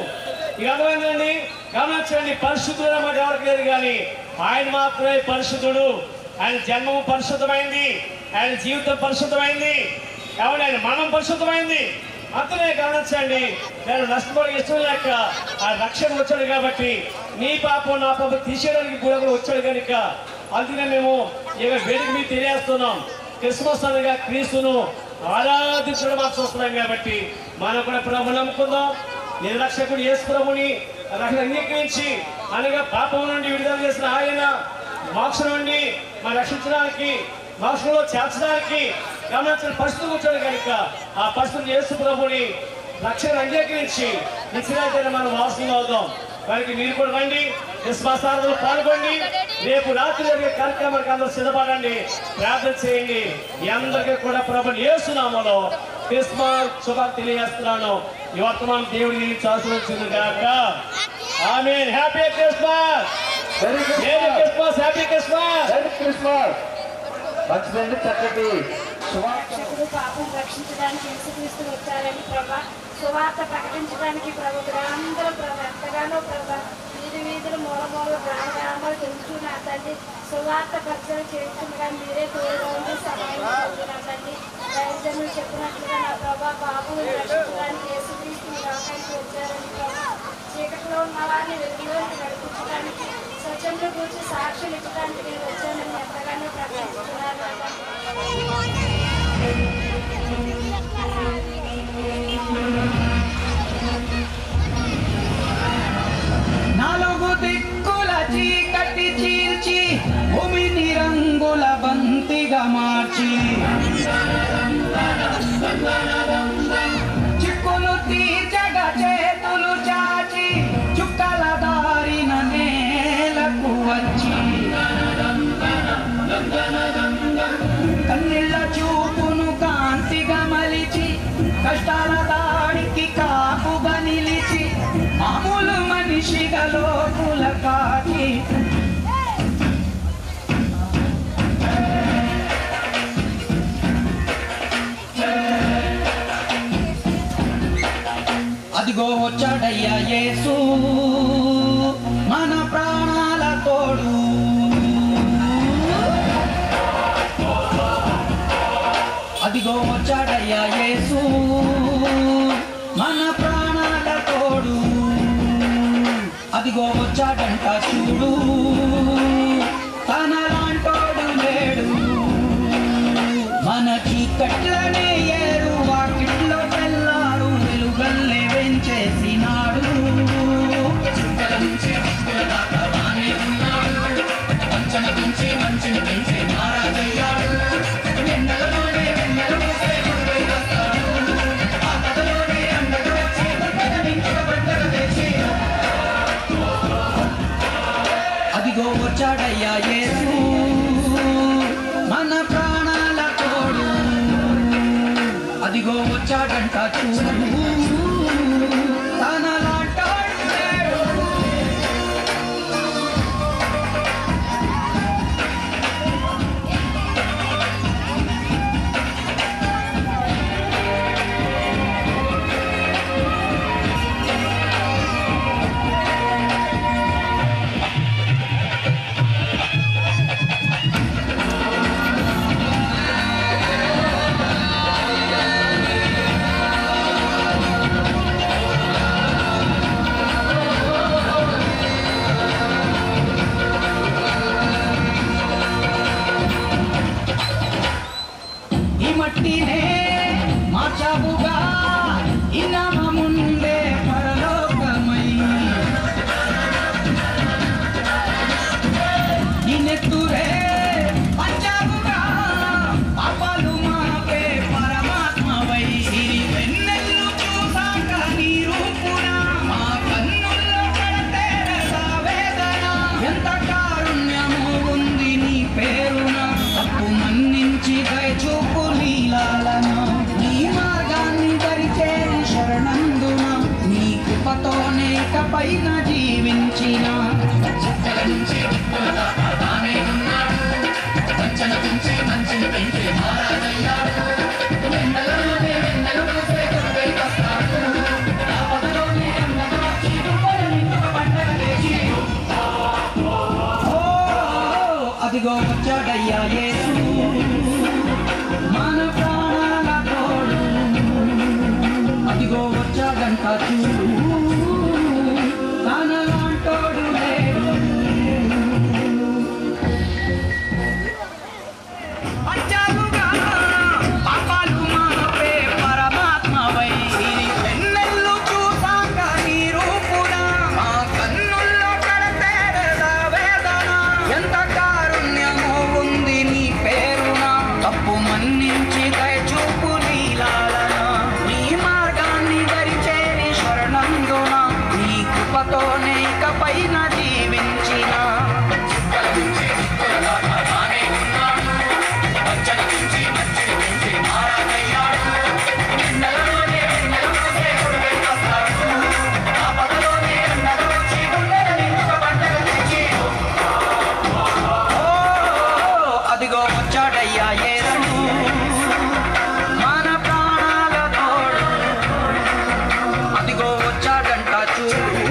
ఇక అర్థమైందండి. గమనించండి, పరిశుద్ధుడు అన్నమాట ఎవరికి లేదు, కానీ ఆయన మాత్రమే పరిశుద్ధుడు. ఆయన జన్మము పరిశుద్ధమైంది, ఆయన జీవితం పరిశుద్ధమైంది, కాబట్టి ఆయన మనం పరిశుద్ధమైంది. అంతనే గమనించండి, నేను నష్టపడి ఇష్టం లేక ఆ రక్షణ వచ్చాడు కాబట్టి నీ పాపం నా పాపం తీసేయడానికి కూడా వచ్చాడు కనుక అందుకనే మేము ఇక వేదిక మీద తెలియజేస్తున్నాం. క్రిస్మస్ అనగా క్రీస్తును ఆరాధించడం మనం చూస్తున్నాం కాబట్టి మనం కూడా ప్రభు నమ్ముకుందాం. నిర్రక్షకుడు యేసు ప్రభుని అంగీకరించి అనగా పాపం నుండి విడుదల చేసిన ఆయన మోక్షం నుండి మనం రక్షించడానికి, మోక్షంలో చేర్చడానికి గమనించిన పరిస్థితులు వచ్చాడు కనుక ఆ పరిస్థితులు యేసు ప్రభుని రక్షణ అంగీకరించి నిశ్చయాన్ని మనం వాసన అవుదాం. వారికి మీరు కూడా రండి, క్రిస్మస్ ఆరాధనలో పాల్గొండి. రేపు రాత్రి జరిగే కార్యక్రమానికి అందరూ సిద్ధపడండి, ప్రార్థన చేయండి. మీ అందరికీ కూడా ప్రభుని యేసు నామములో క్రిస్మస్ శుభాలు తెలియజేస్తున్నాను. ఈ వర్తమానం దేవుడిని ఆశీర్వదించును గాక. ఆమేన్. Happy Christmas. Merry Christmas. Happy Christmas. Merry Christmas. మంచిదండి, చక్కటి రక్షకుడు పాపం రక్షించడానికి యేసుక్రీస్తు వచ్చారని ప్రభా, సువార్త ప్రకటించడానికి ప్రభు గ్రామంలో ప్రభు ఎంతగానో ప్రభా వీధి వీధులు మూల గ్రామాలు తెలుసుకున్న తండ్రి సువార్త పరిచయం చేస్తుండగా మీరే తోడుగా ఉండి సహాయం తండ్రి. దైవజనులు చెప్పినట్లుగా నా ప్రభా పాపం రక్షించడానికి యేసుక్రీస్తు లోకానికి వచ్చారని ప్రభా, చీకటిలో ఉన్న వారిని వెలుగులోకి నడిపించడానికి స్వచ్ఛంగా కూర్చి సాక్ష్యం ఇవ్వడానికి నేను వచ్చానని ఎంతగానో ప్రకటిస్తున్నాను. భూమిని రంగుల బంతిగా మార్చి చిక్కులు తీర్చగా చేతులు చాచి చుక్కల దారిన నేలకు వచ్చి కన్నీళ్ళ చూపును కాంతిగా మలిచి కష్టాల దాడికి కాపుగా నిలిచి మామూలు మనిషిగా లోకుల కాకి అదిగో వచ్చాడయ్యా యేసు మన ప్రాణాల తోడు అదిగో వచ్చాడయ్యా యేసు మన ప్రాణాల తోడు అదిగో వచ్చాడంట చూడు తనలాంటోడు లేడు మన చీకట్లనే ఏరు వాకిట్లో తెల్లాడు వెలుగల్లే వెంచేసినాడు వంచన గుంచి మంచిని పెంచే మహారాజయ్యాడు వెన్నెలలోనే వెన్నెలు మూసే గురువై వస్తాడు ఆ కథలోనే అండగా వచ్చి పంటలు తెచ్చి అదిగో వచ్చాడయ్యా యేసు మన ప్రాణాల తోడు అదిగో వచ్చాడంట చూడు తనలాంటాడు లేడు ఈ మట్టినే మార్చావుగా ఇన్నామ ముందే పరలోకమై ఈ నెత్తురే పంచావుగా పాపాలు మాపే పరమాత్మవై వెన్నెల్లు చూసాక నీ రూపున మా కన్నుల్లో కడతే వేదన ఎంత కారుణ్యము ఉంది నీ పేరున తప్పు మన్నించి దయచూపు లీలాలన నీ మార్గాన్ని దరిచేరి శరణందున నీ కృపతోనే ఇకపైన జీవించిన చుక్కల నుంచి తానే ఉన్నాడు వంచన గుంచి మంచిని పెంచే మహారాజయ్యాడు వెన్నెలలోనే వెన్నెలు మూసే గురువై వస్తాడు ఆపదలోనే అండగా వచ్చి దుఃఖాలు నిండుగా పంటలు తెచ్చి అదిగో వచ్చాడయ్యా యేసు మన ప్రాణాల తోడు అదిగో వచ్చాడంట చూడు తనలాంటోడు లేడు పంచాలుగా పాపాలు మాపే పరమాత్మవై వెన్నెల్లు చూసాక నీ రూపున మా కన్నుల్లో కడతేరదా వేదన ఎంత కారుణ్యము ఉంది నీ పేరున తప్పు మన్నించి దయచూపు లీలాలన నీ మార్గాన్ని దరిచేరి శరణందున నీ కృపతోనే ఇకపైన జీవించిన వంచన గుంచి మంచిని పెంచే మహారాజయ్యాడు వెన్నెలలోనే వెన్నెలు మూసే గురువై వస్తాడు ఆపదలోనే అండగా వచ్చి గుండెల నిండుగా పంటలు తెచ్చి అదిగో వచ్చాడయ్యా యేసు మన ప్రాణాల తోడు అదిగో వచ్చాడంట చూడు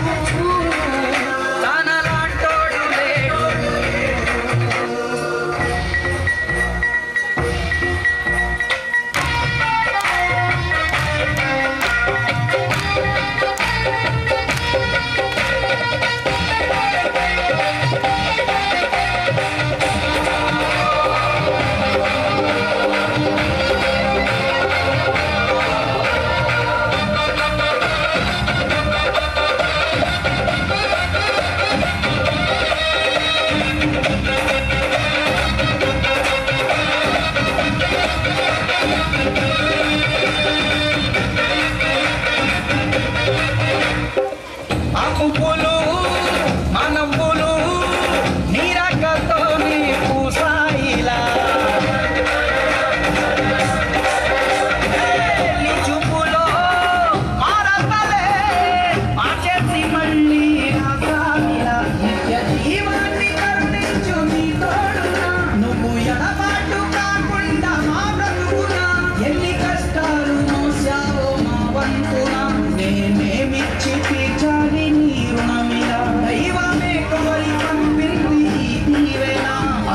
తనలాంటోడు లేడు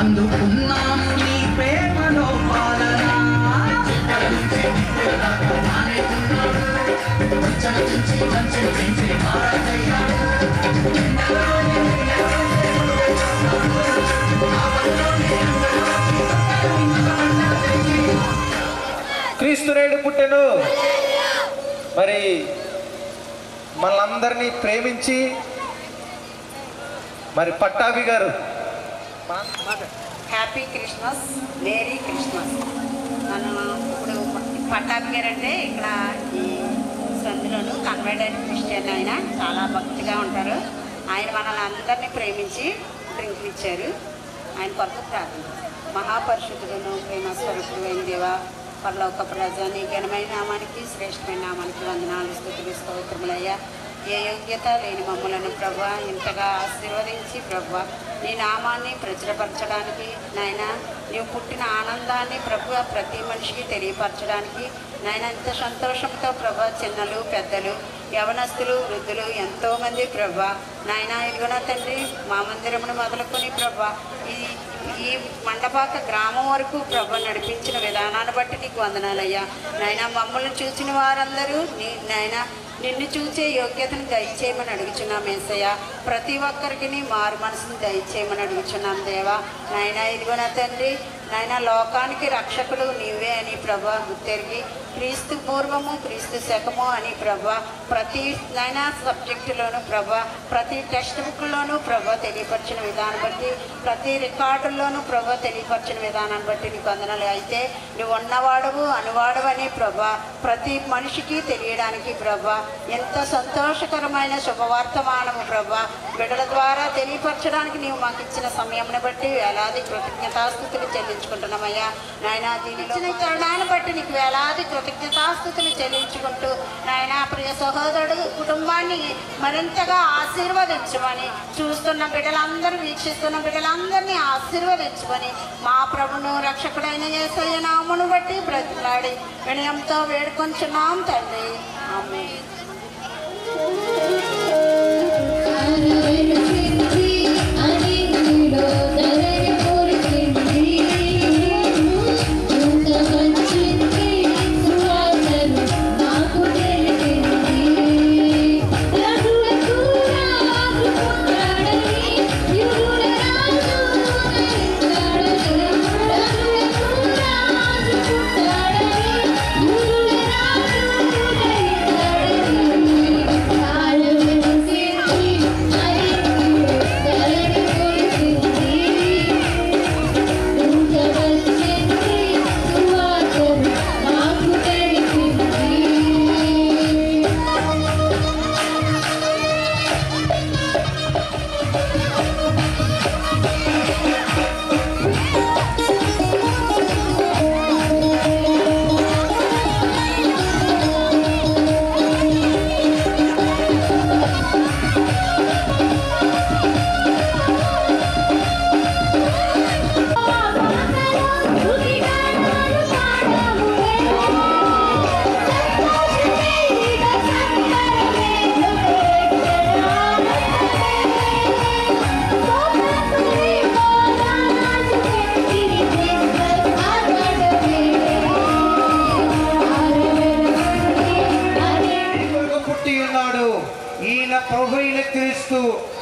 అందుకున్నాము నీ ప్రేమలో పాలన క్రీస్తు నేడు పుట్టెను. మరి మనందరినీ ప్రేమించి మరి పట్టాభి గారు హ్యాపీ క్రిస్మస్, మేరీ క్రిస్మస్. మనం ఇప్పుడు పట్టాభి గారు అంటే ఇక్కడ ఈ సందులోను కన్వర్టెడ్ క్రిస్టియన్ ఆయన చాలా భక్తిగా ఉంటారు. ఆయన మనల్ని అందరినీ ప్రేమించి డ్రింక్ ఇచ్చారు. ఆయన కొరకు ప్రార్థన. మహాపరిశుద్ధులను ప్రేమ స్వరూపుడైన దేవ, పరలోక ప్రజా నీ ఘనమైన నామానికి శ్రేష్టమైన నామానికి వందనాలు స్తుతులు స్తోత్రములయ్యా. ఏ యోగ్యత లేని మమ్మలను ప్రభా ఇంతగా ఆశీర్వదించి ప్రభా నీ నామాన్ని ప్రచురపరచడానికి నాయన నీవు పుట్టిన ఆనందాన్ని ప్రభు ప్రతి మనిషికి తెలియపరచడానికి నాయన ఎంత సంతోషంతో ప్రభా చిన్నలు పెద్దలు యవనస్తులు వృద్ధులు ఎంతోమంది ప్రభా నాయన ఇదిగోనా తండ్రి మా మందిరమును మొదలుకొని ప్రభా ఈ మండపాక గ్రామం వరకు ప్రభ నడిపించిన విధానాన్ని బట్టి నీకు వందనాలయ్యా. నాయన మమ్మల్ని చూసిన వారందరూ నాయన నిన్ను చూసే యోగ్యతను దయచేయమని అడుగుచున్నాం యేసయ్య. ప్రతి ఒక్కరికి మారు మనసును దయచేయమని అడుగుచున్నాం దేవా. నాయన ఇదిగో నా తండ్రి నాయన లోకానికి రక్షకుడు నీవే అని ప్రభా గుర్తెరిగి క్రీస్తు పూర్వము క్రీస్తు శకము అని ప్రభా ప్రతి నాయన సబ్జెక్టులోనూ ప్రభా ప్రతి టెక్స్ట్ బుక్లోనూ ప్రభా తెలియపరిచిన విధానం బట్టి ప్రతి రికార్డుల్లోనూ ప్రభా తెలియపరిచిన విధానాన్ని బట్టి నీకు వందనాలు. అయితే నువ్వు ఉన్నవాడవు అనువాడవు అని ప్రభా ప్రతి మనిషికి తెలియడానికి ప్రభా ఎంత సంతోషకరమైన శుభవర్తమానము ప్రభా బిడ్డల ద్వారా తెలియపరచడానికి నీవు మాకు ఇచ్చిన సమయంని బట్టి వేలాది కృతజ్ఞతాస్తుతులు చెల్లించుకుంటున్నామయ్యా. నాయన దీనిలో తరుణాన్ని బట్టి నీకు వేలాది కృతజ్ఞతాస్తుతులు చెల్లించుకుంటూ నాయన ప్రియ సహోదరుడు కుటుంబాన్ని మరింతగా ఆశీర్వదించమని చూస్తున్న బిడ్డలందరూ వీక్షిస్తున్న బిడ్డలందరినీ ఆశీర్వదించమని మా ప్రభును రక్షకుడైన యేసయ్య నామమును బట్టి బ్రతిలాడి వినయంతో వేడుకొంచున్నాం తండ్రి. ఆమేన్.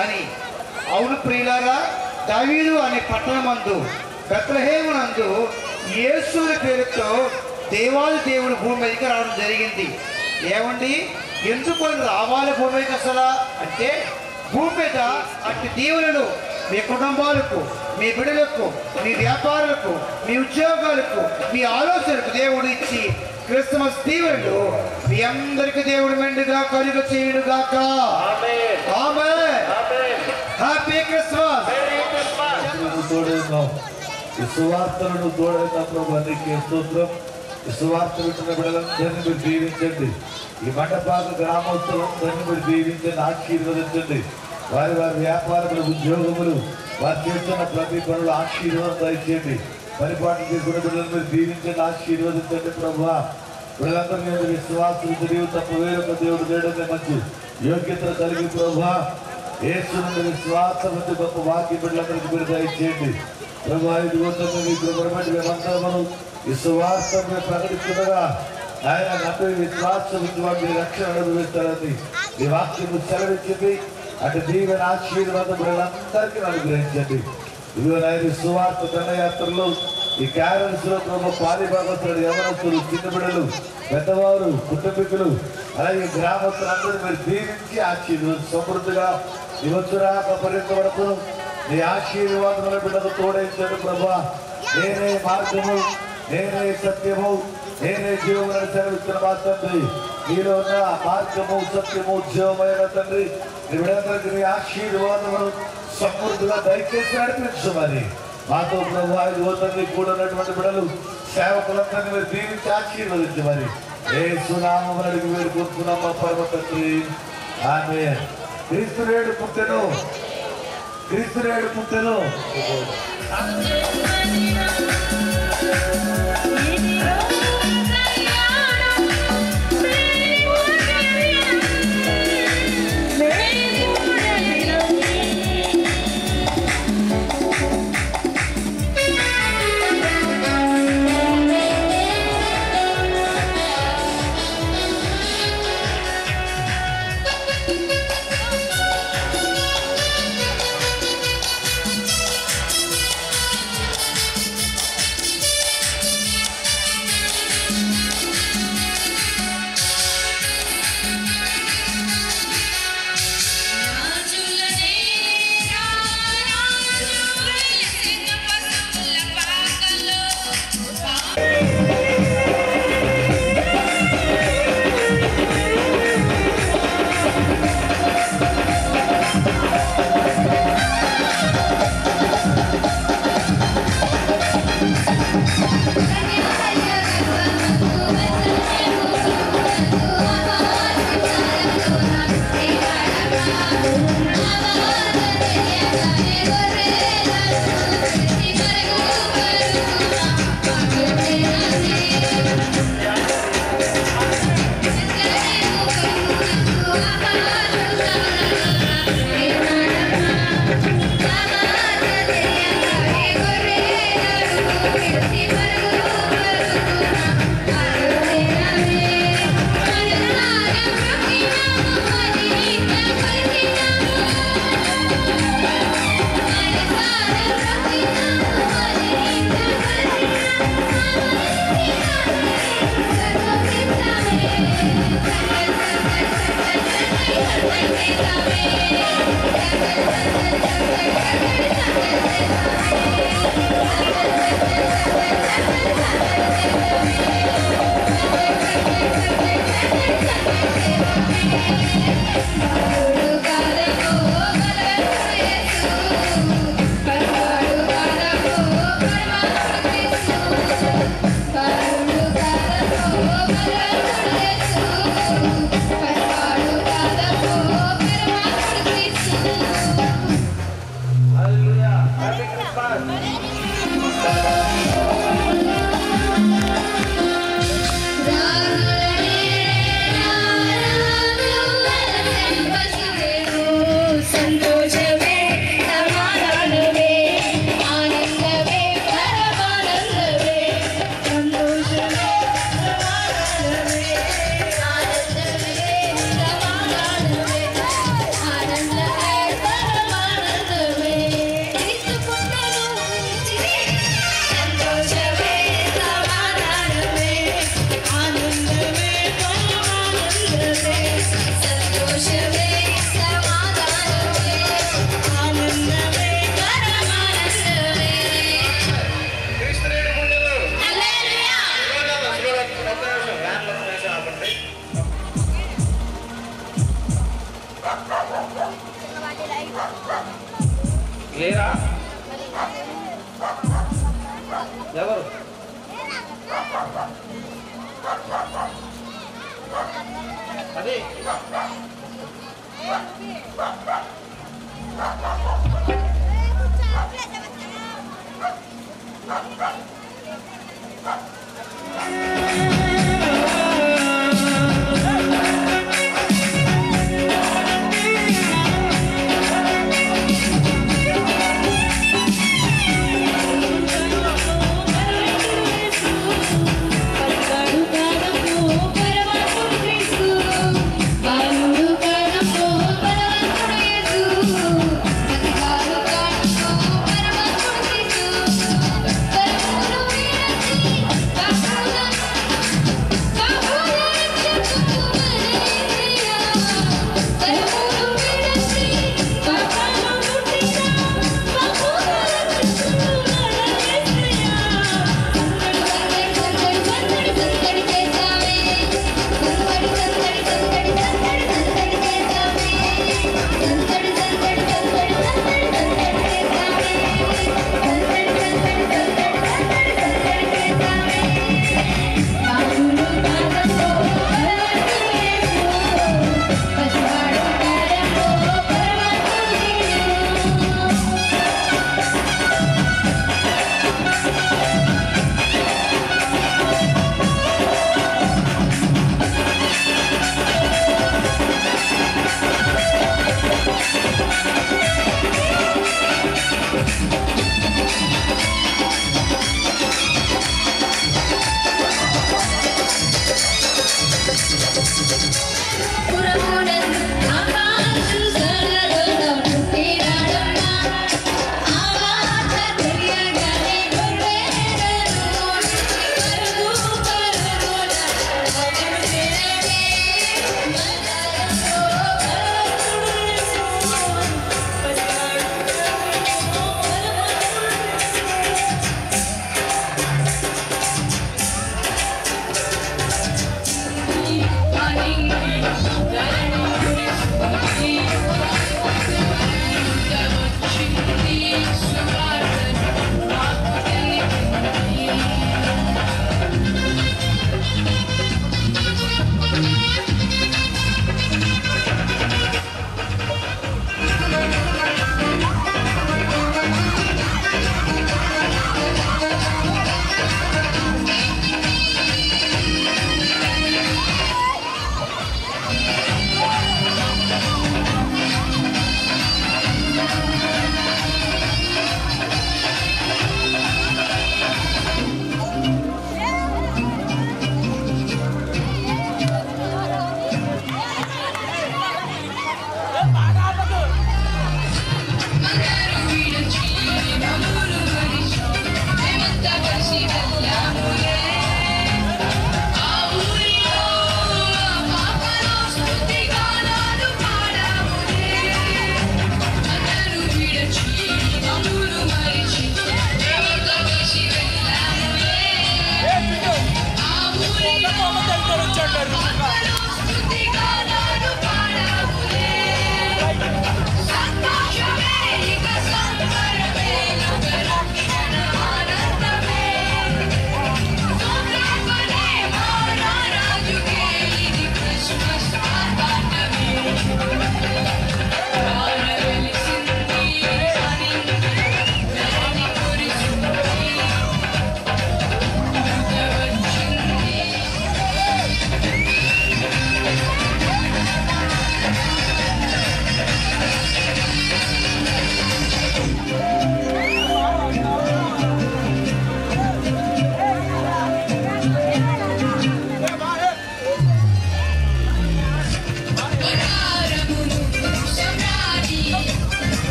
అని. అవును ప్రియులారా, దావీదు అనే పట్టణమందు బెత్లెహేమునందు యేసుని పేరుతో దేవాది దేవుడు భూమి మీదకి రావడం జరిగింది. ఏమండి, ఎందుకు రావాలి భూమి మీదకి అసలు అంటే భూమి మీద అట్టి దీవులను మీ కుటుంబాలకు, మీ బిడ్డలకు, మీ వ్యాపారాలకు, మీ ఉద్యోగాలకు, మీ ఆలోచనలకు దేవుడు ఇచ్చి క్రిస్మస్ దీవెనలు మీ అందరికి దేవుడు మెండుగా కలుగ చేయునుగాక. Happy Christmas. ఈ సువార్తలను తోడైనప్పుడు నీకే స్తోత్రం. ఈ సువార్త వింటున్న బిడ్డలందరినీ మీరు దీవించండి. ఈ మండపాక గ్రామోత్సవం మీరు దీవించండి, ఆశీర్వదించండి. వారి వారి వ్యాపారములు, ఉద్యోగములు, వారు చేస్తున్న ప్రతి పనులు ఆశీర్వాదం దయచేయండి. పరిపాటు చేసుకున్న బిడ్డలను మీరు దీవించండి, ఆశీర్వదించండి. ప్రభువా, వీళ్ళందరూ నేను విశ్వాసం తెలియదు తప్ప వేరొక దేవుడు లేడనే మంచి యోగ్యతలు కలిగి ప్రభువా యేసు నుండి విశ్వాసం గొప్ప వాక్య బిడ్డలందరికీ మీరు దయచేయండి. ప్రభు ఇదిగో తండ్రి నీ కృపను బట్టి మేమంతా మనం ఈ సువార్తను ప్రకటిస్తుండగా ఆయన నమ్మి విశ్వాసం వాటి రక్షణ అనుభవిస్తారని ఈ వాక్యము సెలవిచ్చింది. అటు దీవెన ఆశీర్వాదం వీళ్ళందరికీ అనుగ్రహించండి. ఇదిగో నాయన సువార్త దండయాత్రలో ఈ క్యారల్స్ లో ప్రభు పాలిభాగస్తులు, యవనస్తులు, చిన్న బిడ్డలు, పెద్దవారు, కుటుంబీకులు, అలాగే గ్రామస్తులందరూ మీరు దీవించి ఆశీర్వాదం సమృద్ధిగా ఇవ్వచ్చురాక పర్యంత వరకు నీ ఆశీర్వాదముల బిడ్డకు తోడైంచండి ప్రభా. నేనే మార్గము, నేనే సత్యము, నేనే జీవములను సెలవిస్తున్న మా తండ్రి. నీలో ఉన్న మార్గము, సత్యము, జీవమైన తండ్రి నీ బిడ్డలందరికీ నీ ఆశీర్వాదములు సమృద్ధిగా దయచేసి నడిపించమని మాతో ప్రభు ఇదిగో తండ్రి కూడా ఉన్నటువంటి బిడ్డలు సేవకులందరినీ మీరు దీవించి ఆశీర్వదించమని యేసు నామమున అడిగి వేడుకుంటున్నాం మా పరమ తండ్రి. ఆమేన్. క్రీస్తునేడు పుట్టెను, క్రీస్తునేడు పుట్టెను. లేరా ఎవరు అదే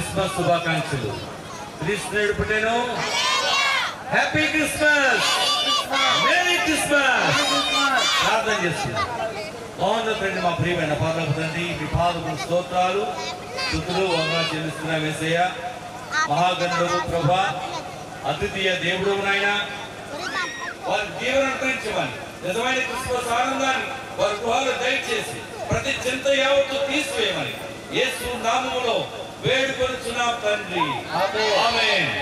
క్రిస్మస్ శుభాకాంక్షలు. క్రీస్తు పుట్టెను. Happy Christmas, merry Christmas. ప్రార్థన చేస్తున్నాం. బాగుంది ఫ్రెండ్, మా ప్రియమైన పాదపు తండ్రి, మీ పాదపు స్తోత్రాలు స్తుతులు వందనాలు చెల్లిస్తున్నాం యేసయ్య. మహాగణుడు ప్రభా, అద్వితీయ దేవుడు నాయన, వారి జీవన అనుకరించమని నిజమైన క్రిస్మస్ ఆనందాన్ని వారి గృహాలు దయచేసి ప్రతి చింత యావత్తు తీసివేయమని యేసు నామములో వేడుకొనుచున్నాం తండ్రి. ఆమేన్.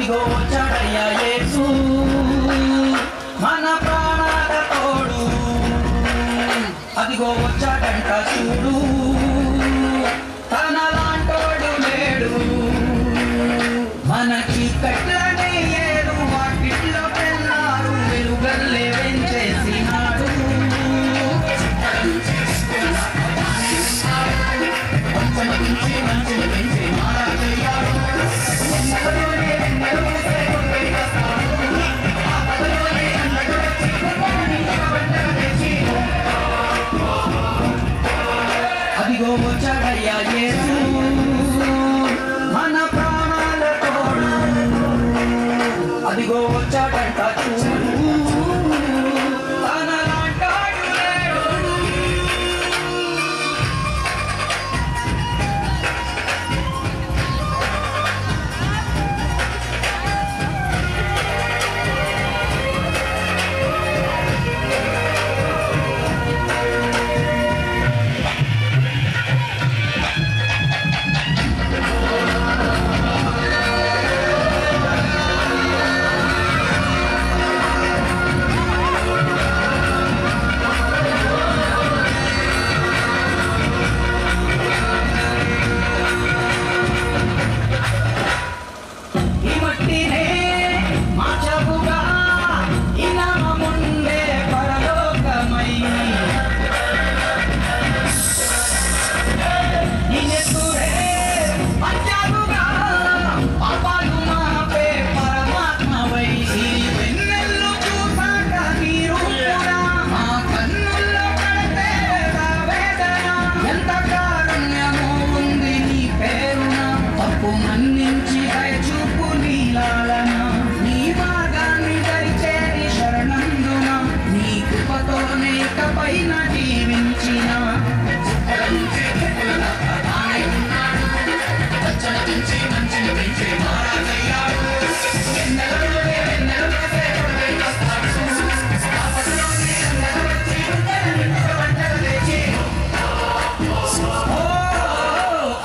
అదిగో వచ్చాడయ్యా యేసు మన ప్రాణాల తోడు అదిగో వచ్చాడంట చూడు తనలాంటోడు లేడు మనకి కట్లనే ఏడు వాటిలో పెళ్ళారు వెలుగల్లే వెంచేసినాడు మంచిని పెంచి మారాయ్యాడు అదిగో వచ్చాడయ్యా యేసు మన ప్రాణాల తోడు అదిగో వచ్చాడంట చూడు తనలాంటాడు లేడు ఈ మట్టినే మార్చబుగా ఇనాముండే పరలోకమై నిన్నెత్తురే పంచాబుగా పాపాలు మాపే పరమాత్మవై ఈ వెన్నెల్లు చూసాక మీరు కూడా మా కన్నుల్లో పడితే వేదన ఎంత కారుణ్యము ఉంది నీ పేరున తప్పు మన్నించి దయచూపు నీలాలన నీ మార్గాన్ని దరిచేరి శరణందున నీ కృపతోనే ఇకపైన జీవించిన మంచిని పెంచి మారాయ్యాడు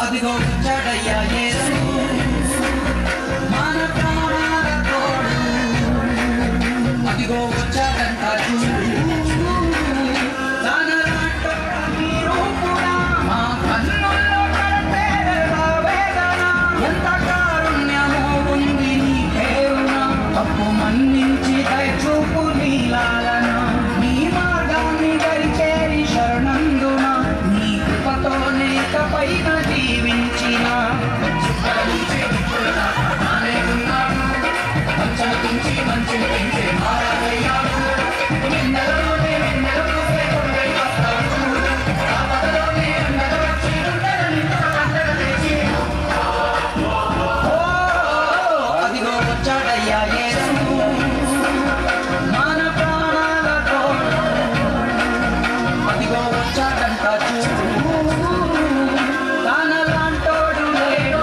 అదిగో వచ్చాడయ్యా యేసు మన ప్రాణాల తోడు అదిగో వచ్చాడంట చూడు తనలాంటోడు మీరు కూడా మా కన్నుల్లో పడితే వేదన ఎంత కారుణ్యము ఉంది నీ పేరున తప్పు మన్నించి దయచూపు నీలాలన నీ మార్గాన్ని దరిచేరి శరణందున నీ కృపతోనే ఇకపైన జీవించిన మంచిని పెంచి మారాయ్యాడు నిన్నలోనే అదిగో వచ్చాడయ్యా యేసు మన ప్రాణాల తోడు అదిగో వచ్చాడంట చూడు తనలాంటోడు లేడు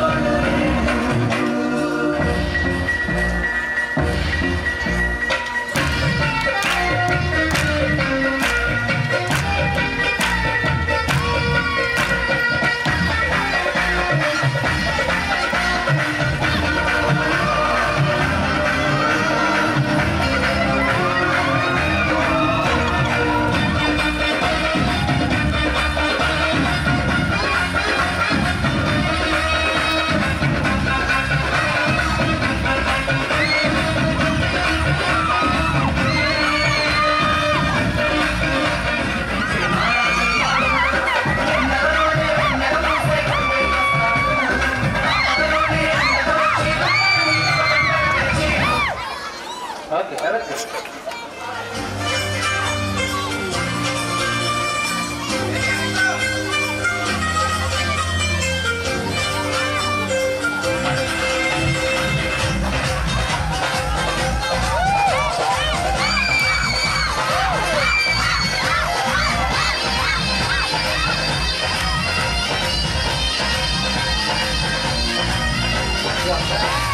Yeah.